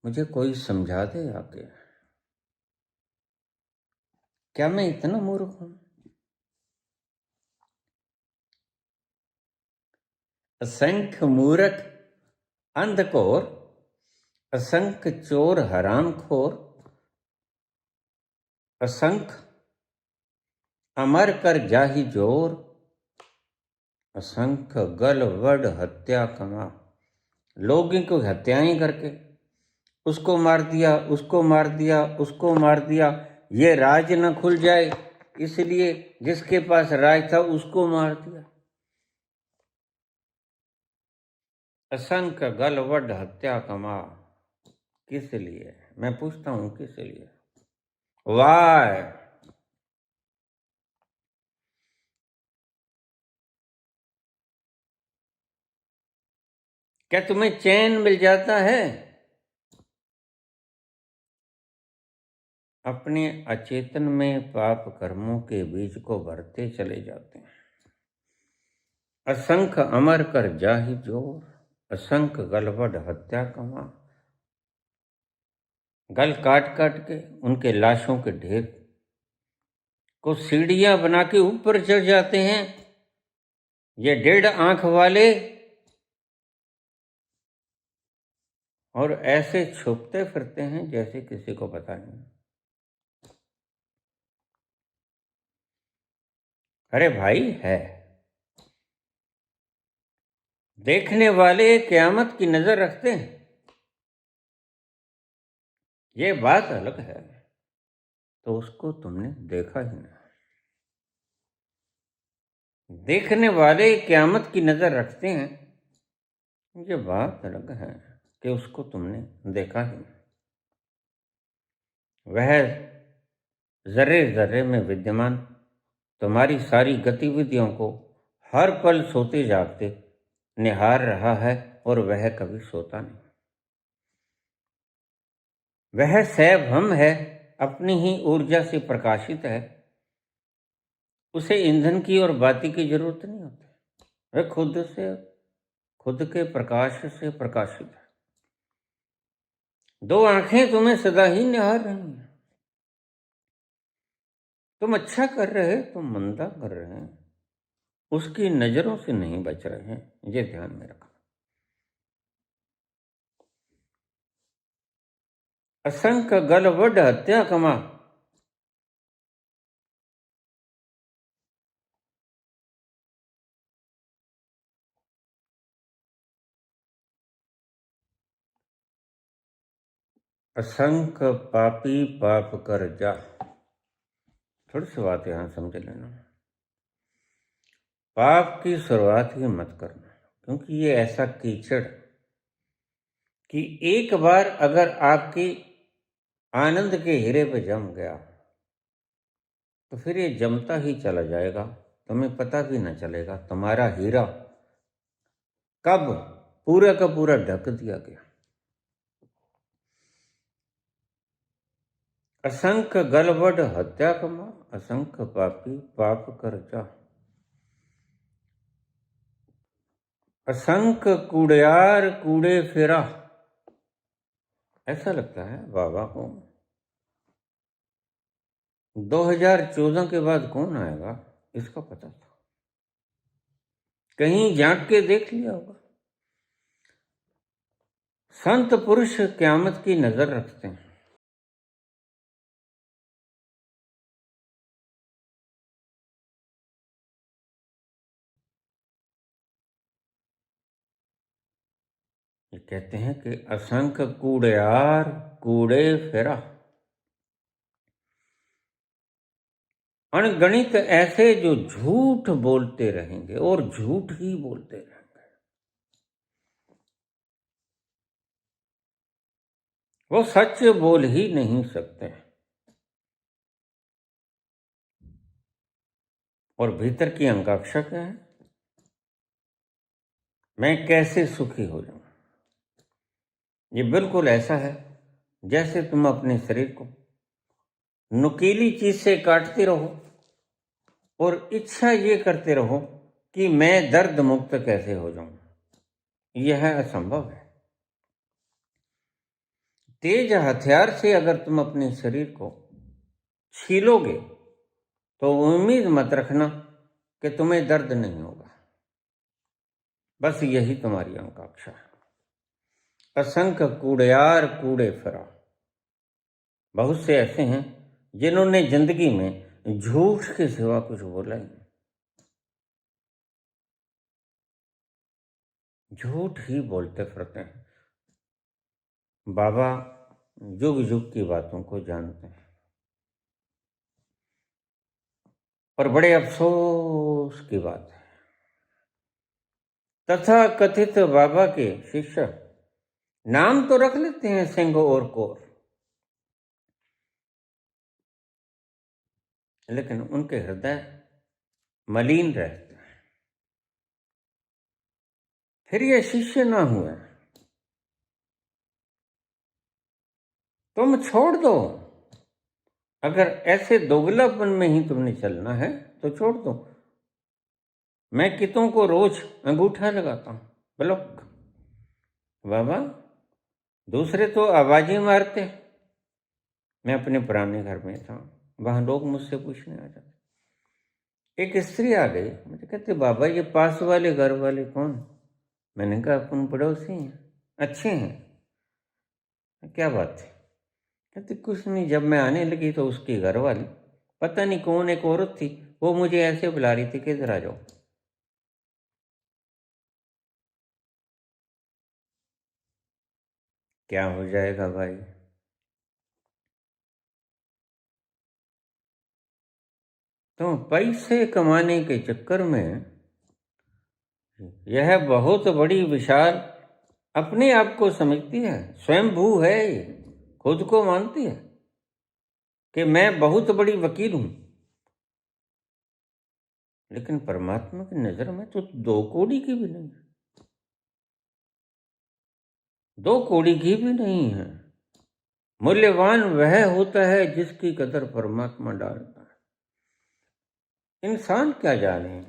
मुझे कोई समझा दे आके। क्या मैं इतना मूर्ख हूं? असंख्य मूर्ख अंधकोर, असंख्य चोर हरामखोर, असंख्य अमर कर जाहि जोर, असंख्य गल वड हत्या कमा। लोगों को हत्याएं करके उसको मार दिया, उसको मार दिया, उसको मार दिया, ये राज न खुल जाए इसलिए जिसके पास राज था उसको मार दिया। असंख्य गल वड हत्या कमा। किस लिए? मैं पूछता हूं, किस लिए? वाय? क्या तुम्हें चैन मिल जाता है? अपने अचेतन में पाप कर्मों के बीज को भरते चले जाते हैं। असंख्य अमर कर जाहि जोर, असंख्य गलबड़ हत्या कमा। गल काट काट के उनके लाशों के ढेर को सीढ़ियां बना के ऊपर चढ़ जाते हैं ये 1.5 आंख वाले, और ऐसे छुपते फिरते हैं जैसे किसी को पता नहीं। अरे भाई, है देखने वाले क़यामत की नजर रखते हैं, ये बात अलग है। तो उसको तुमने देखा ही नहीं। देखने वाले क़यामत की नजर रखते हैं, ये बात अलग है कि उसको तुमने देखा ही नहीं। वह जर्रे जर्रे में विद्यमान तुम्हारी सारी गतिविधियों को हर पल सोते जागते निहार रहा है, और वह कभी सोता नहीं। वह सैब हम है, अपनी ही ऊर्जा से प्रकाशित है, उसे ईंधन की और बाती की जरूरत नहीं होती। वह खुद के प्रकाश से प्रकाशित है। 2 आंखें तुम्हें सदा ही निहार रही हैं। तुम अच्छा कर रहे, तुम मंदा कर रहे हैं, उसकी नजरों से नहीं बच रहे हैं, ये ध्यान में रखना। असंख्य गल वड हत्या कमा। असंख्य पापी पाप कर जा। थोड़ी सी बात यहां समझ लेना। पाप की शुरुआत ही मत करना, क्योंकि ये ऐसा कीचड़ कि एक बार अगर आपकी आनंद के हीरे पे जम गया तो फिर ये जमता ही चला जाएगा, तुम्हें पता भी ना चलेगा तुम्हारा हीरा कब पूरा का पूरा ढक दिया गया। असंख्य गलबड हत्या कमा, असंख्य पापी पाप कर जा, असंख्य कूड़ियार कूड़े फेरा। ऐसा लगता है बाबा को 2014 के बाद कौन आएगा इसका पता था, कहीं झांक के देख लिया होगा। संत पुरुष क़यामत की नजर रखते हैं। ये कहते हैं कि असंख्य कूड़ियार कूड़े फेरा, अनगणित ऐसे जो झूठ बोलते रहेंगे और झूठ ही बोलते रहेंगे। वो सच बोल ही नहीं सकते। और भीतर की आकांक्षा क्या है, मैं कैसे सुखी हो जाऊं। ये बिल्कुल ऐसा है जैसे तुम अपने शरीर को नुकीली चीज से काटते रहो और इच्छा ये करते रहो कि मैं दर्द मुक्त कैसे हो जाऊं। यह असंभव है। तेज हथियार से अगर तुम अपने शरीर को छीलोगे तो उम्मीद मत रखना कि तुम्हें दर्द नहीं होगा। बस यही तुम्हारी आकांक्षा है। असंख्य कूड़ियार कूड़े फिरा। बहुत से ऐसे हैं जिन्होंने जिंदगी में झूठ के सिवा कुछ बोला ही नहीं। झूठ ही बोलते फिरते हैं। बाबा युग युग की बातों को जानते हैं और बड़े अफसोस की बात है, तथा कथित बाबा के शिष्य नाम तो रख लेते हैं सिंह और कोर, लेकिन उनके हृदय मलिन रहते हैं। फिर ये शिष्य ना हुए, तुम छोड़ दो। अगर ऐसे दोगलापन में ही तुमने चलना है तो छोड़ दो। मैं कितों को रोज अंगूठा लगाता हूं, ब्लॉक। बाबा दूसरे तो आवाजें मारते, मैं अपने पुराने घर में था, वहां लोग मुझसे पूछने आ जाते। एक स्त्री आ गई, मुझे कहते बाबा ये पास वाले घर वाले कौन। मैंने कहा अपन पड़ोसी हैं, अच्छे हैं, क्या बात है। कहते कुछ नहीं, जब मैं आने लगी तो उसकी घर वाली पता नहीं कौन एक औरत थी, वो मुझे ऐसे बुला रही थी कि इधर आ जाओ। क्या हो जाएगा भाई। तो पैसे कमाने के चक्कर में यह बहुत बड़ी विशाल अपने आप को समझती है, स्वयंभू है ये, खुद को मानती है कि मैं बहुत बड़ी वकील हूं। लेकिन परमात्मा की नजर में तो 2 कौड़ी की भी नहीं है, 2 कौड़ी की भी नहीं है। मूल्यवान वह होता है जिसकी कदर परमात्मा डालता है। इंसान क्या जाने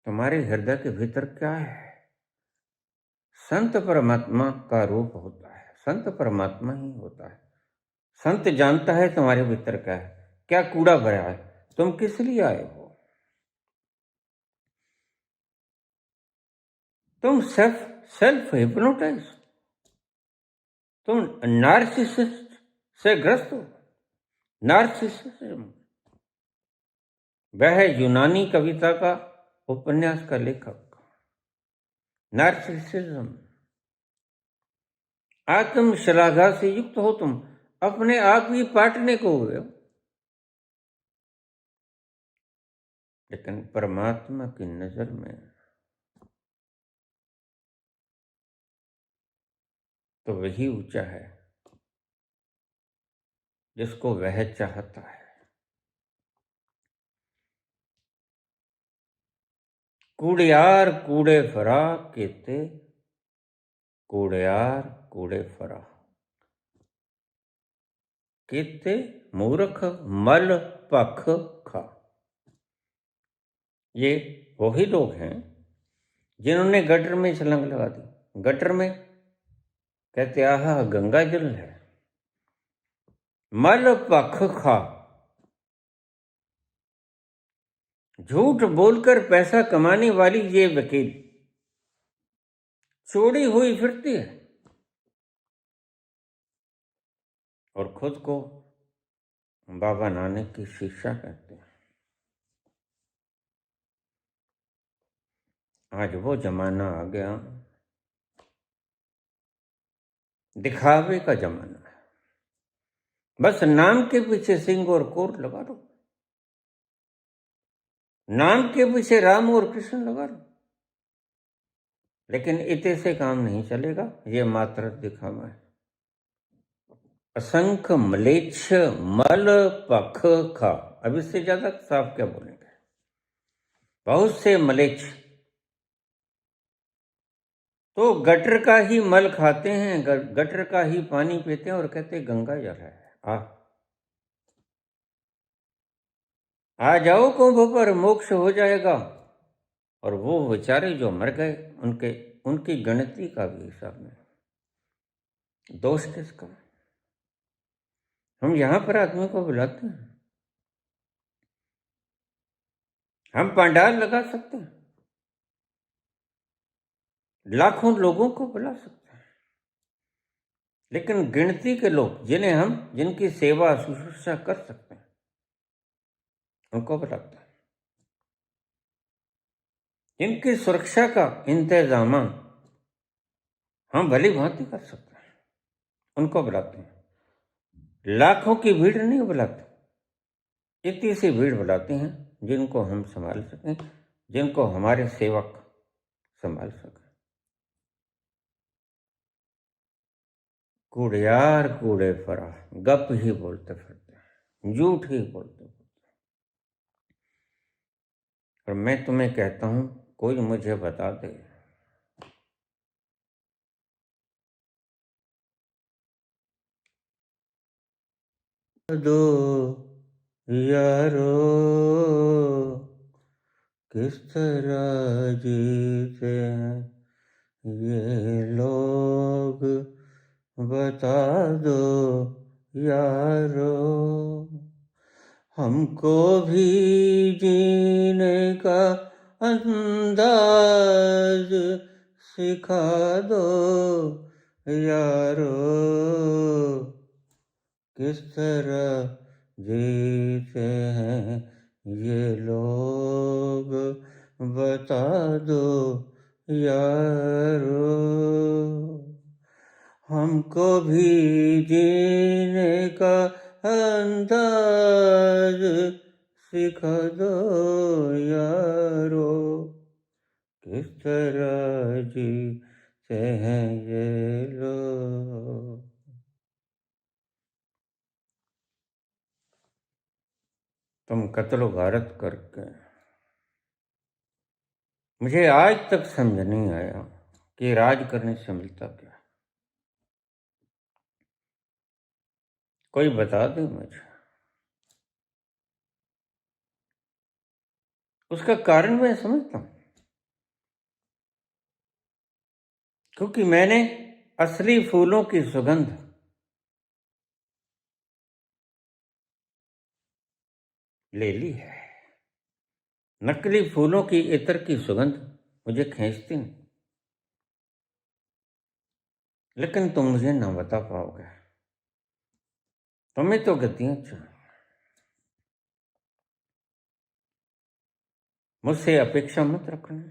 तुम्हारे हृदय के भीतर क्या है। संत परमात्मा का रूप होता है, संत परमात्मा ही होता है। संत जानता है तुम्हारे भीतर क्या है, क्या कूड़ा भरा है, तुम किस लिए आए हो। तुम सेल्फ हिप्नोटाइज, तुम नार्सिसिस्ट से ग्रस्त हो। नार्सिसिज्म वह यूनानी कविता का उपन्यास का लेखक। नार्सिसिज्म आत्म श्लाघा से युक्त हो, तुम अपने आप ही पाटने को हुए हो। लेकिन परमात्मा की नजर में तो वही ऊंचा है जिसको वह चाहता है। कूड़ियार कूड़े फरा केते, कूड़ियार कूड़े फरा केते, मूर्ख मल पख खा। ये वही लोग हैं जिन्होंने गटर में छलांग लगा दी। गटर में कहते आहा गंगा जल है। मल पख खा, झूठ बोलकर पैसा कमाने वाली ये वकील चोरी हुई फिरती है और खुद को बाबा नानक की शिष्या कहते हैं। आज वो जमाना आ गया, दिखावे का जमाना है। बस नाम के पीछे सिंह और कोर लगा लो, नाम के पीछे राम और कृष्ण लगा लो, लेकिन इतने से काम नहीं चलेगा। ये मात्र दिखावा है। असंख्य मलेच्छ मल पख खा। अब इससे ज्यादा साफ क्या बोलेंगे। बहुत से मलेच्छ तो गटर का ही मल खाते हैं, गटर का ही पानी पीते हैं और कहते हैं गंगा जल है। आ जाओ कुंभ पर, मोक्ष हो जाएगा। और वो बेचारे जो मर गए उनकी गिनती का भी हिसाब नहीं। दोष किसका। हम यहां पर आदमी को बुलाते हैं, हम पंडाल लगा सकते हैं, लाखों लोगों को बुला सकते हैं, लेकिन गिनती के लोग जिनकी सेवा शुश्रूषा कर सकते हैं उनको बुलाते हैं। जिनकी सुरक्षा का इंतजाम हम भली भांति कर सकते हैं उनको बुलाते हैं। लाखों की भीड़ नहीं बुलाते, इतनी सी भीड़ बुलाते हैं जिनको हम संभाल सकें, जिनको हमारे सेवक संभाल सकें। कूड़ियार कूड़े फरा, गप ही बोलते फिरते हैं, झूठ ही बोलते फिरते। और मैं तुम्हें कहता हूं, कोई मुझे बता दे दो यारो किस तरह जीते हैं ये लोग, बता दो यारो। हमको भी जीने का अंदाज सिखा दो यारो, किस तरह जीते हैं ये लोग, बता दो यारो। हमको भी जीने का अंदाज सिखा दो यारो, किस तरह जीते हैं ये लोग। तुम कत्लो गारत करके, मुझे आज तक समझ नहीं आया कि राज करने से मिलता क्या। कोई बता दे मुझे। उसका कारण मैं समझता हूं, क्योंकि मैंने असली फूलों की सुगंध ले ली है। नकली फूलों की इत्र की सुगंध मुझे खींचती नहीं, लेकिन तुम मुझे ना बता पाओगे। तुम्हें तो गतियां चाहिए, मुझसे अपेक्षा मत रखना।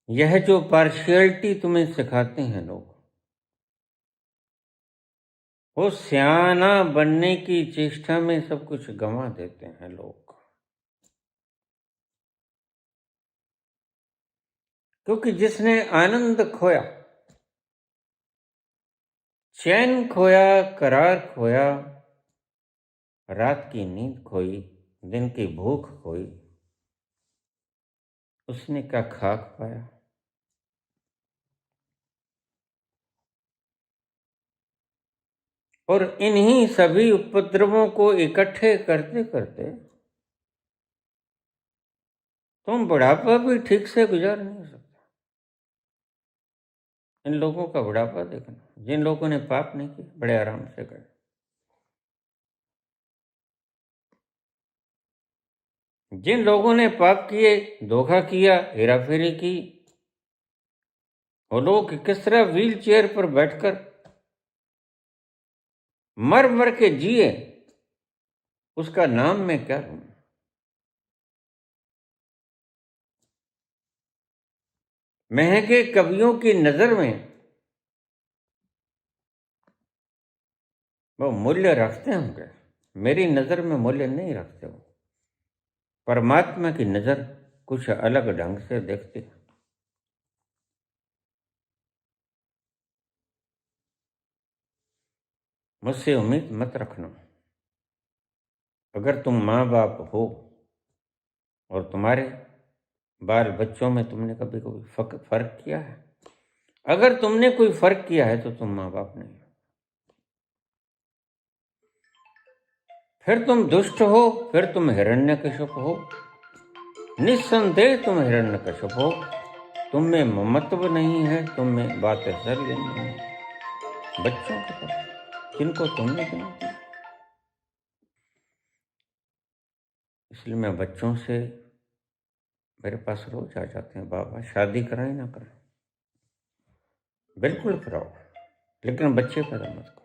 यह जो पार्शियलिटी तुम्हें सिखाते हैं लोग, वो सियाना बनने की चेष्टा में सब कुछ गंवा देते हैं लोग। क्योंकि जिसने आनंद खोया चैन खोया, करार खोया, रात की नींद खोई, दिन की भूख खोई, उसने क्या खाक पाया। और इन्हीं सभी उपद्रवों को इकट्ठे करते करते तुम बुढ़ापा भी ठीक से गुजार नहीं सकते। इन लोगों का बुढ़ापा देखना, जिन लोगों ने पाप नहीं किए, बड़े आराम से गए। जिन लोगों ने पाप किए, धोखा किया, हेराफेरी की, वो लोग किस तरह व्हील चेयर पर बैठकर मर मर के जिए, उसका नाम मैं क्या लूं। महंगे कवियों की नजर में वो मूल्य रखते होंगे, मेरी नजर में मूल्य नहीं रखते हो। परमात्मा की नजर कुछ अलग ढंग से देखती है। मुझसे उम्मीद मत रखना। अगर तुम माँ बाप हो और तुम्हारे बाल बच्चों में तुमने कभी कोई फर्क किया है, अगर तुमने कोई फर्क किया है तो तुम माँ बाप नहीं हो। फिर तुम दुष्ट हो, फिर तुम हिरण्यकश्यप हो, निस्संदेह तुम हिरण्यकश्यप हो। तुम में ममत्व नहीं है, तुम में वात्सल्य नहीं है। बच्चों के पास जिनको तुमने जन्म दिया। इसलिए मैं बच्चों से, मेरे पास रोज आ जाते हैं, बाबा शादी कराएं ना कराएं। बिल्कुल कराओ, लेकिन बच्चे पैदा मत करो।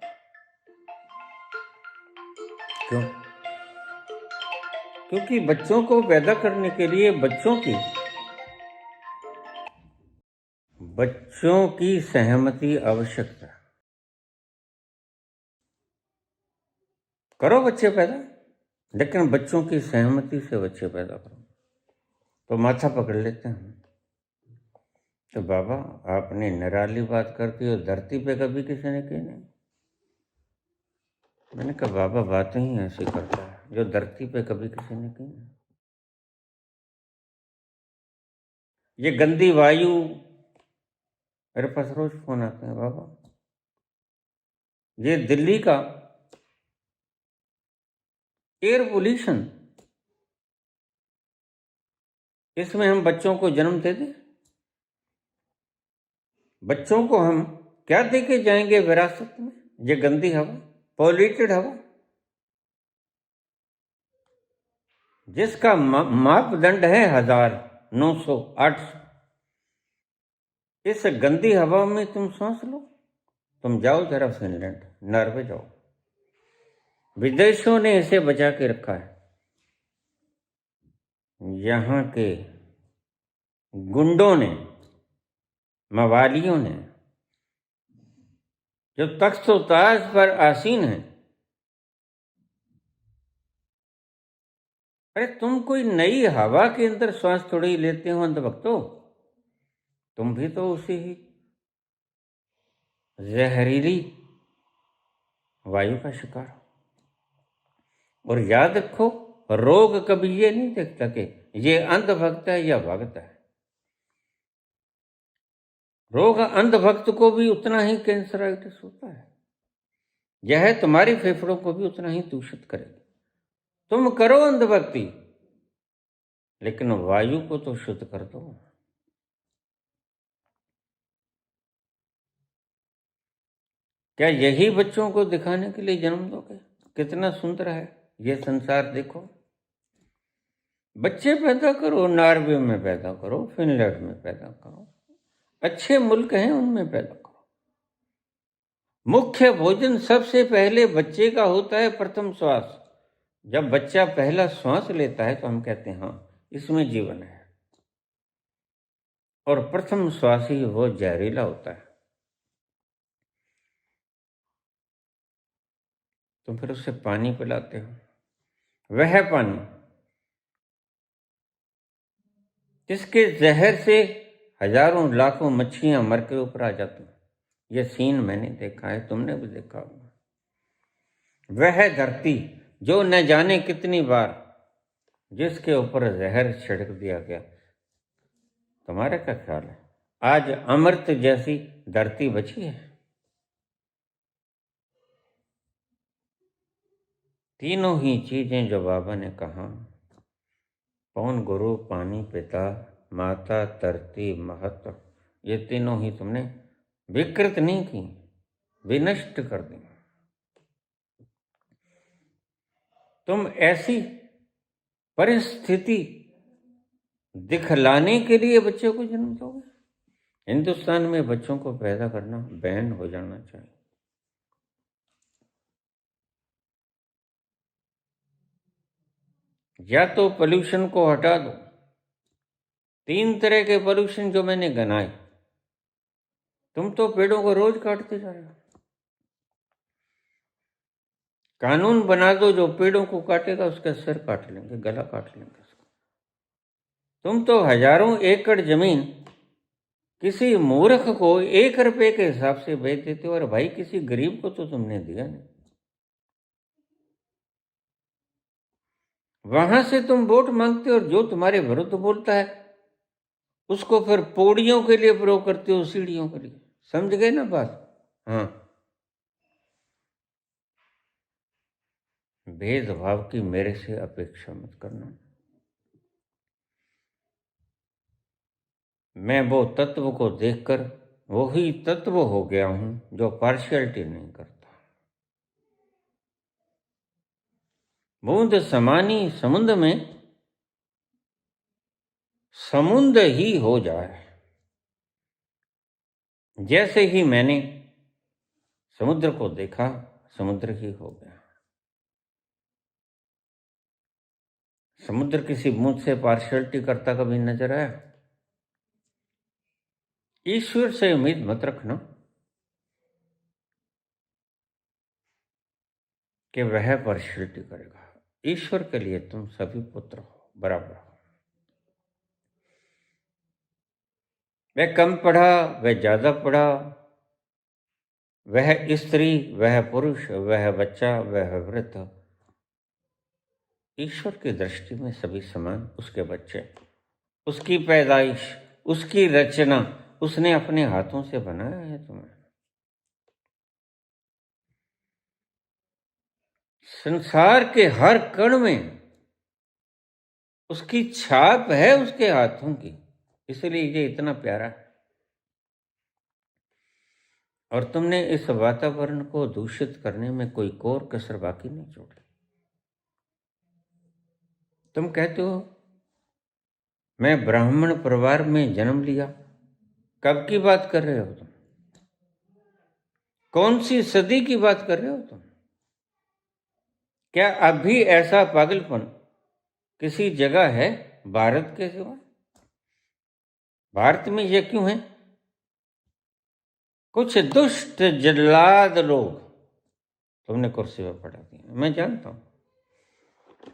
क्यों? क्योंकि बच्चों को पैदा करने के लिए बच्चों की सहमति आवश्यक है। करो बच्चे पैदा, लेकिन बच्चों की सहमति से बच्चे पैदा करो। तो माथा पकड़ लेते हैं, तो बाबा आपने निराली बात कर दी और धरती पे कभी किसी ने की नहीं। मैंने कहा बाबा बातें ही ऐसी करता है जो धरती पे कभी किसी ने की नहीं। ये गंदी वायु, मेरे पास रोज फोन आते हैं, बाबा ये दिल्ली का एयर पोल्यूशन, इसमें हम बच्चों को जन्म दे दें? बच्चों को हम क्या दे के जाएंगे विरासत में? ये गंदी हवा, पॉल्यूटेड हवा, जिसका मापदंड है 1000, 900, 800। इस गंदी हवा में तुम सांस लो। तुम जाओ जरा फिनलैंड, नॉर्वे जाओ, विदेशों ने इसे बचा के रखा है। यहाँ के गुंडों ने, मवालियों ने, जो तख्त ताज पर आसीन है, अरे तुम कोई नई हवा के अंदर श्वास थोड़ी लेते हो अंधभक्तों, तुम भी तो उसी ही जहरीली वायु का शिकार हो। और याद रखो, रोग कभी ये नहीं देखता कि ये अंधभक्त है या भक्त है। रोग अंधभक्त को भी उतना ही कैंसराइटिस होता है। यह तुम्हारे फेफड़ों को भी उतना ही दूषित करेगी। तुम करो अंधभक्ति, लेकिन वायु को तो शुद्ध कर दो। क्या यही बच्चों को दिखाने के लिए जन्म दोगे कितना सुंदर है ये संसार? देखो, बच्चे पैदा करो, नॉर्वे में पैदा करो, फिनलैंड में पैदा करो, अच्छे मुल्क हैं उनमें पैदा करो। मुख्य भोजन सबसे पहले बच्चे का होता है प्रथम श्वास। जब बच्चा पहला श्वास लेता है तो हम कहते हैं हाँ इसमें जीवन है। और प्रथम श्वास ही वो जहरीला होता है, तो फिर उसे पानी पिलाते हो। वह पानी जिसके जहर से हजारों लाखों मच्छियां मर के ऊपर आ जाती हैं, ये सीन मैंने देखा है, तुमने भी देखा होगा। वह धरती जो न जाने कितनी बार जिसके ऊपर जहर छिड़क दिया गया, तुम्हारा क्या ख्याल है आज अमृत जैसी धरती बची है? तीनों ही चीजें जो बाबा ने कहा, पवन गुरु, पानी पिता, माता, धरती, महत्व, ये तीनों ही तुमने विकृत नहीं की, विनष्ट कर दी। तुम ऐसी परिस्थिति दिखलाने के लिए बच्चों को जन्म दोगे? हिंदुस्तान में बच्चों को पैदा करना बैन हो जाना चाहिए। या तो पोल्यूशन को हटा दो। 3 तरह के पोल्यूशन जो मैंने गनाए, तुम तो पेड़ों को रोज काटते जा रहे हो। कानून बना दो, जो पेड़ों को काटेगा उसका सिर काट लेंगे, गला काट लेंगे उसका। तुम तो हजारों एकड़ जमीन किसी मूर्ख को 1 रुपए के हिसाब से बेच देते हो, और भाई किसी गरीब को तो तुमने दिया नहीं। वहां से तुम वोट मांगते हो, और जो तुम्हारे विरुद्ध बोलता है उसको फिर पौड़ियों के लिए प्रयोग करते हो, सीढ़ियों के लिए। समझ गए ना बात? हाँ, भेदभाव की मेरे से अपेक्षा मत करना। मैं वो तत्व को देखकर वही तत्व हो गया हूं जो पार्शियलिटी नहीं करता। बूंद समानी समुद्र में समुद्र ही हो जाए। जैसे ही मैंने समुद्र को देखा, समुद्र ही हो गया। समुद्र किसी बूंद से पार्शियलिटी करता कभी नजर आया? ईश्वर से उम्मीद मत रखना कि वह पार्शियलिटी करेगा। ईश्वर के लिए तुम सभी पुत्र हो, बराबर हो। वह कम पढ़ा, वह ज्यादा पढ़ा, वह स्त्री, वह पुरुष, वह बच्चा, वह वृद्ध, ईश्वर की दृष्टि में सभी समान। उसके बच्चे, उसकी पैदाइश, उसकी रचना, उसने अपने हाथों से बनाया है तुम्हें। संसार के हर कण में उसकी छाप है, उसके हाथों की, इसलिए ये इतना प्यारा है। और तुमने इस वातावरण को दूषित करने में कोई कोर कसर बाकी नहीं छोड़ी। तुम कहते हो मैं ब्राह्मण परिवार में जन्म लिया। कब की बात कर रहे हो तुम? कौन सी सदी की बात कर रहे हो तुम? क्या अभी ऐसा पागलपन किसी जगह है भारत के सिवा? भारत में ये क्यों है? कुछ दुष्ट जल्लाद लोग तुमने कुर्सी पर पड़ा दिया। मैं जानता हूं,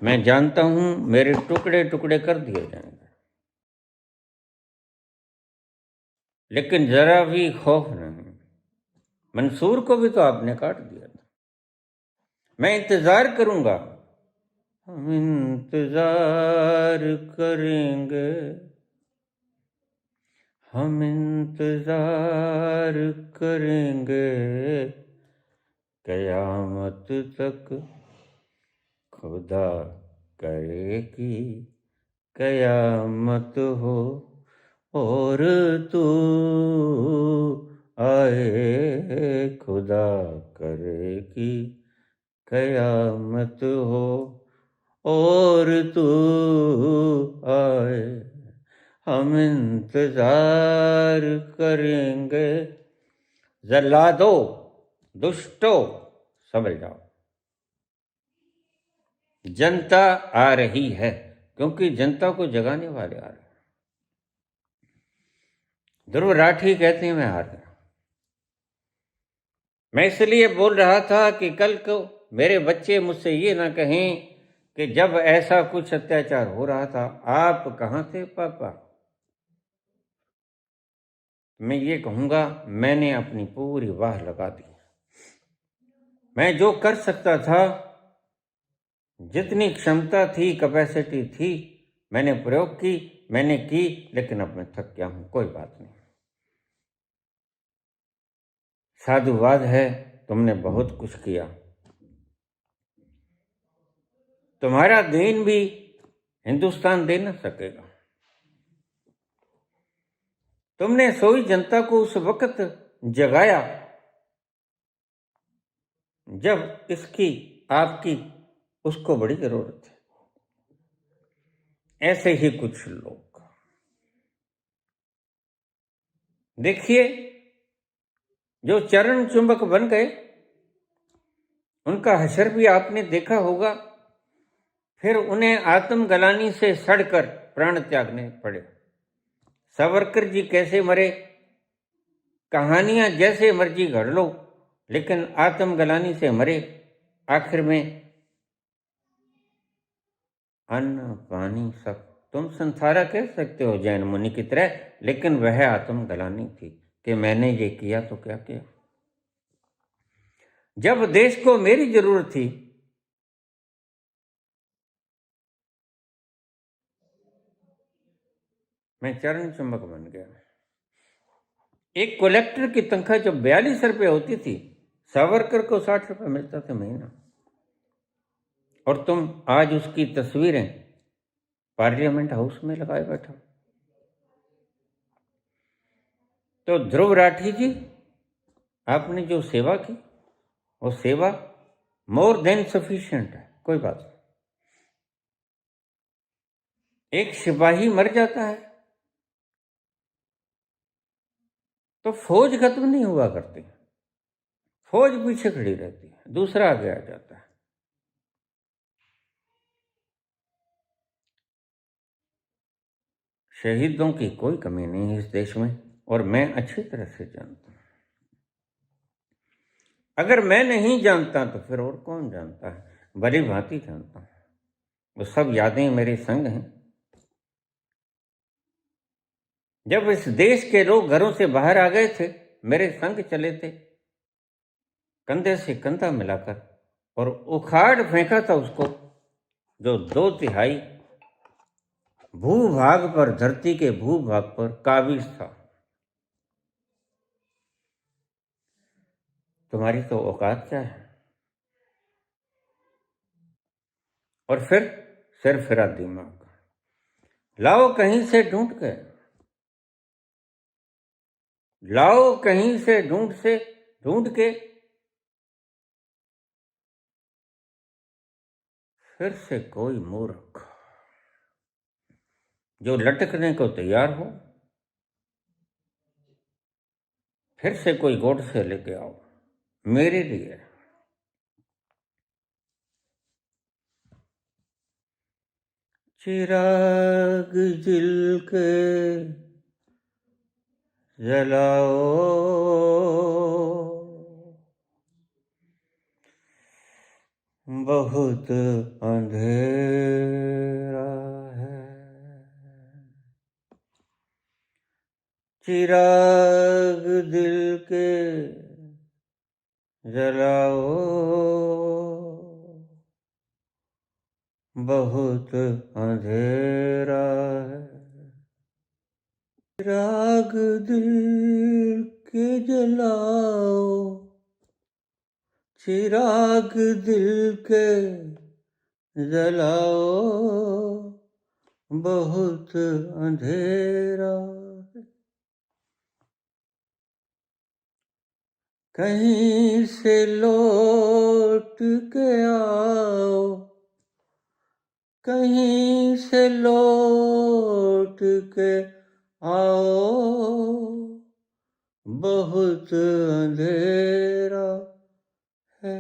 मैं जानता हूं, मेरे टुकड़े टुकड़े कर दिए जाएंगे, लेकिन जरा भी खौफ नहीं। मंसूर को भी तो आपने काट दिया था। मैं इंतजार करूंगा। हम इंतजार करेंगे, हम इंतजार करेंगे, कयामत तक खुदा करेगी कयामत हो, और तू आए खुदा करेगी कयामत हो, और तू आए। हम इंतजार करेंगे। जल्लादो, दुष्टो, समझ जाओ, जनता आ रही है, क्योंकि जनता को जगाने वाले आ रहे हैं। ध्रुव राठी कहते हैं मैं हार गया। मैं इसलिए बोल रहा था कि कल को मेरे बच्चे मुझसे ये ना कहें कि जब ऐसा कुछ अत्याचार हो रहा था आप कहां थे पापा? मैं ये कहूँगा, मैंने अपनी पूरी वाह लगा दी। मैं जो कर सकता था, जितनी क्षमता थी, कैपेसिटी थी, मैंने प्रयोग की, मैंने की, लेकिन अब मैं थक गया हूँ। कोई बात नहीं, साधुवाद है, तुमने बहुत कुछ किया। तुम्हारा देन भी हिंदुस्तान दे न सकेगा। तुमने सोई जनता को उस वक्त जगाया जब इसकी, आपकी, उसको बड़ी जरूरत है। ऐसे ही कुछ लोग, देखिए, जो चरण चुंबक बन गए, उनका हशर भी आपने देखा होगा। फिर उन्हें आत्मग्लानि से सड़कर प्राण त्यागने पड़े। सावरकर जी कैसे मरे, कहानियां जैसे मर्जी घड़ लो, लेकिन आत्मग्लानि से मरे। आखिर में अन्न पानी सब, तुम संसारा कह सकते हो जैन मुनि की तरह, लेकिन वह आत्मग्लानि थी कि मैंने ये किया तो क्या किया। जब देश को मेरी जरूरत थी, मैं चरण चुंबक बन गया। एक कलेक्टर की तनख्वाह जब 42 रुपये होती थी, सावरकर को 60 रुपये मिलता था महीना। और तुम आज उसकी तस्वीरें पार्लियामेंट हाउस में लगाए बैठो। तो ध्रुव राठी जी, आपने जो सेवा की, वो सेवा मोर देन सफिशिएंट है। कोई बात नहीं। एक सिपाही मर जाता है तो फौज खत्म नहीं हुआ करती, फौज पीछे खड़ी रहती है, दूसरा आगे आ जाता है। शहीदों की कोई कमी नहीं है इस देश में, और मैं अच्छी तरह से जानता हूं। अगर मैं नहीं जानता तो फिर और कौन जानता है? भली भांति जानता हूं। वो सब यादें मेरे संग हैं। जब इस देश के लोग घरों से बाहर आ गए थे, मेरे संग चले थे, कंधे से कंधा मिलाकर, और उखाड़ फेंका था उसको जो 2/3 भूभाग पर, धरती के भूभाग पर काबिज था। तुम्हारी तो औकात क्या है? और फिर सिर फिरा दिमाग, लाओ कहीं से ढूंढ के, लाओ कहीं से ढूंढ के, फिर से कोई मूर्ख जो लटकने को तैयार हो, फिर से कोई गोद से लेके आओ मेरे लिए। चिराग जिल के जलाओ, बहुत अंधेरा है। चिराग दिल के जलाओ, बहुत अंधेरा है। चिराग दिल के जलाओ, चिराग दिल के जलाओ, बहुत अंधेरा है। कहीं से लौट के आओ, कहीं से लौट के आओ, बहुत अंधेरा है।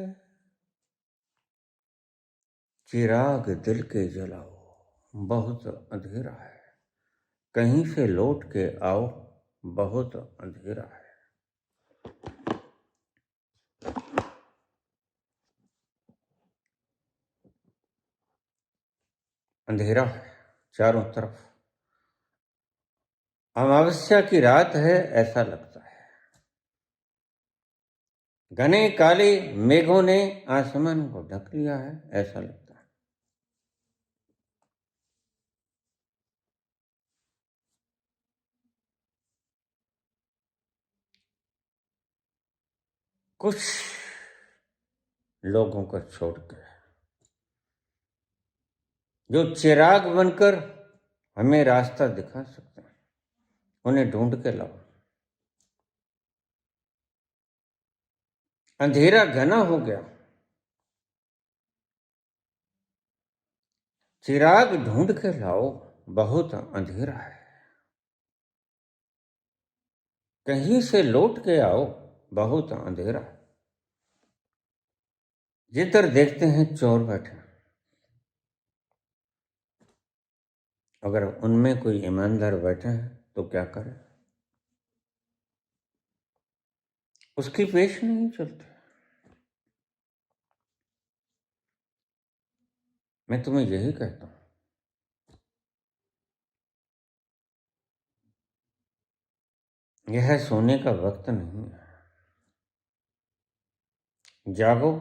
चिराग दिल के जलाओ, बहुत अंधेरा है। कहीं से लौट के आओ, बहुत अंधेरा है। अंधेरा है चारों तरफ। अमावस्या की रात है ऐसा लगता है। घने काले मेघों ने आसमान को ढक लिया है ऐसा लगता है। कुछ लोगों को छोड़कर जो चिराग बनकर हमें रास्ता दिखा सकते हैं, उन्हें ढूंढ के लाओ। अंधेरा घना हो गया, चिराग ढूंढ के लाओ, बहुत अंधेरा है। कहीं से लौट के आओ, बहुत अंधेरा है। जिधर देखते हैं चोर बैठे, अगर उनमें कोई ईमानदार बैठे हैं तो क्या करें? उसकी पेश नहीं चलती। मैं तुम्हें यही कहता हूं, यह सोने का वक्त नहीं है। जागो,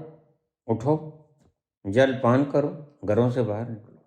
उठो, जल पान करो, घरों से बाहर निकलो।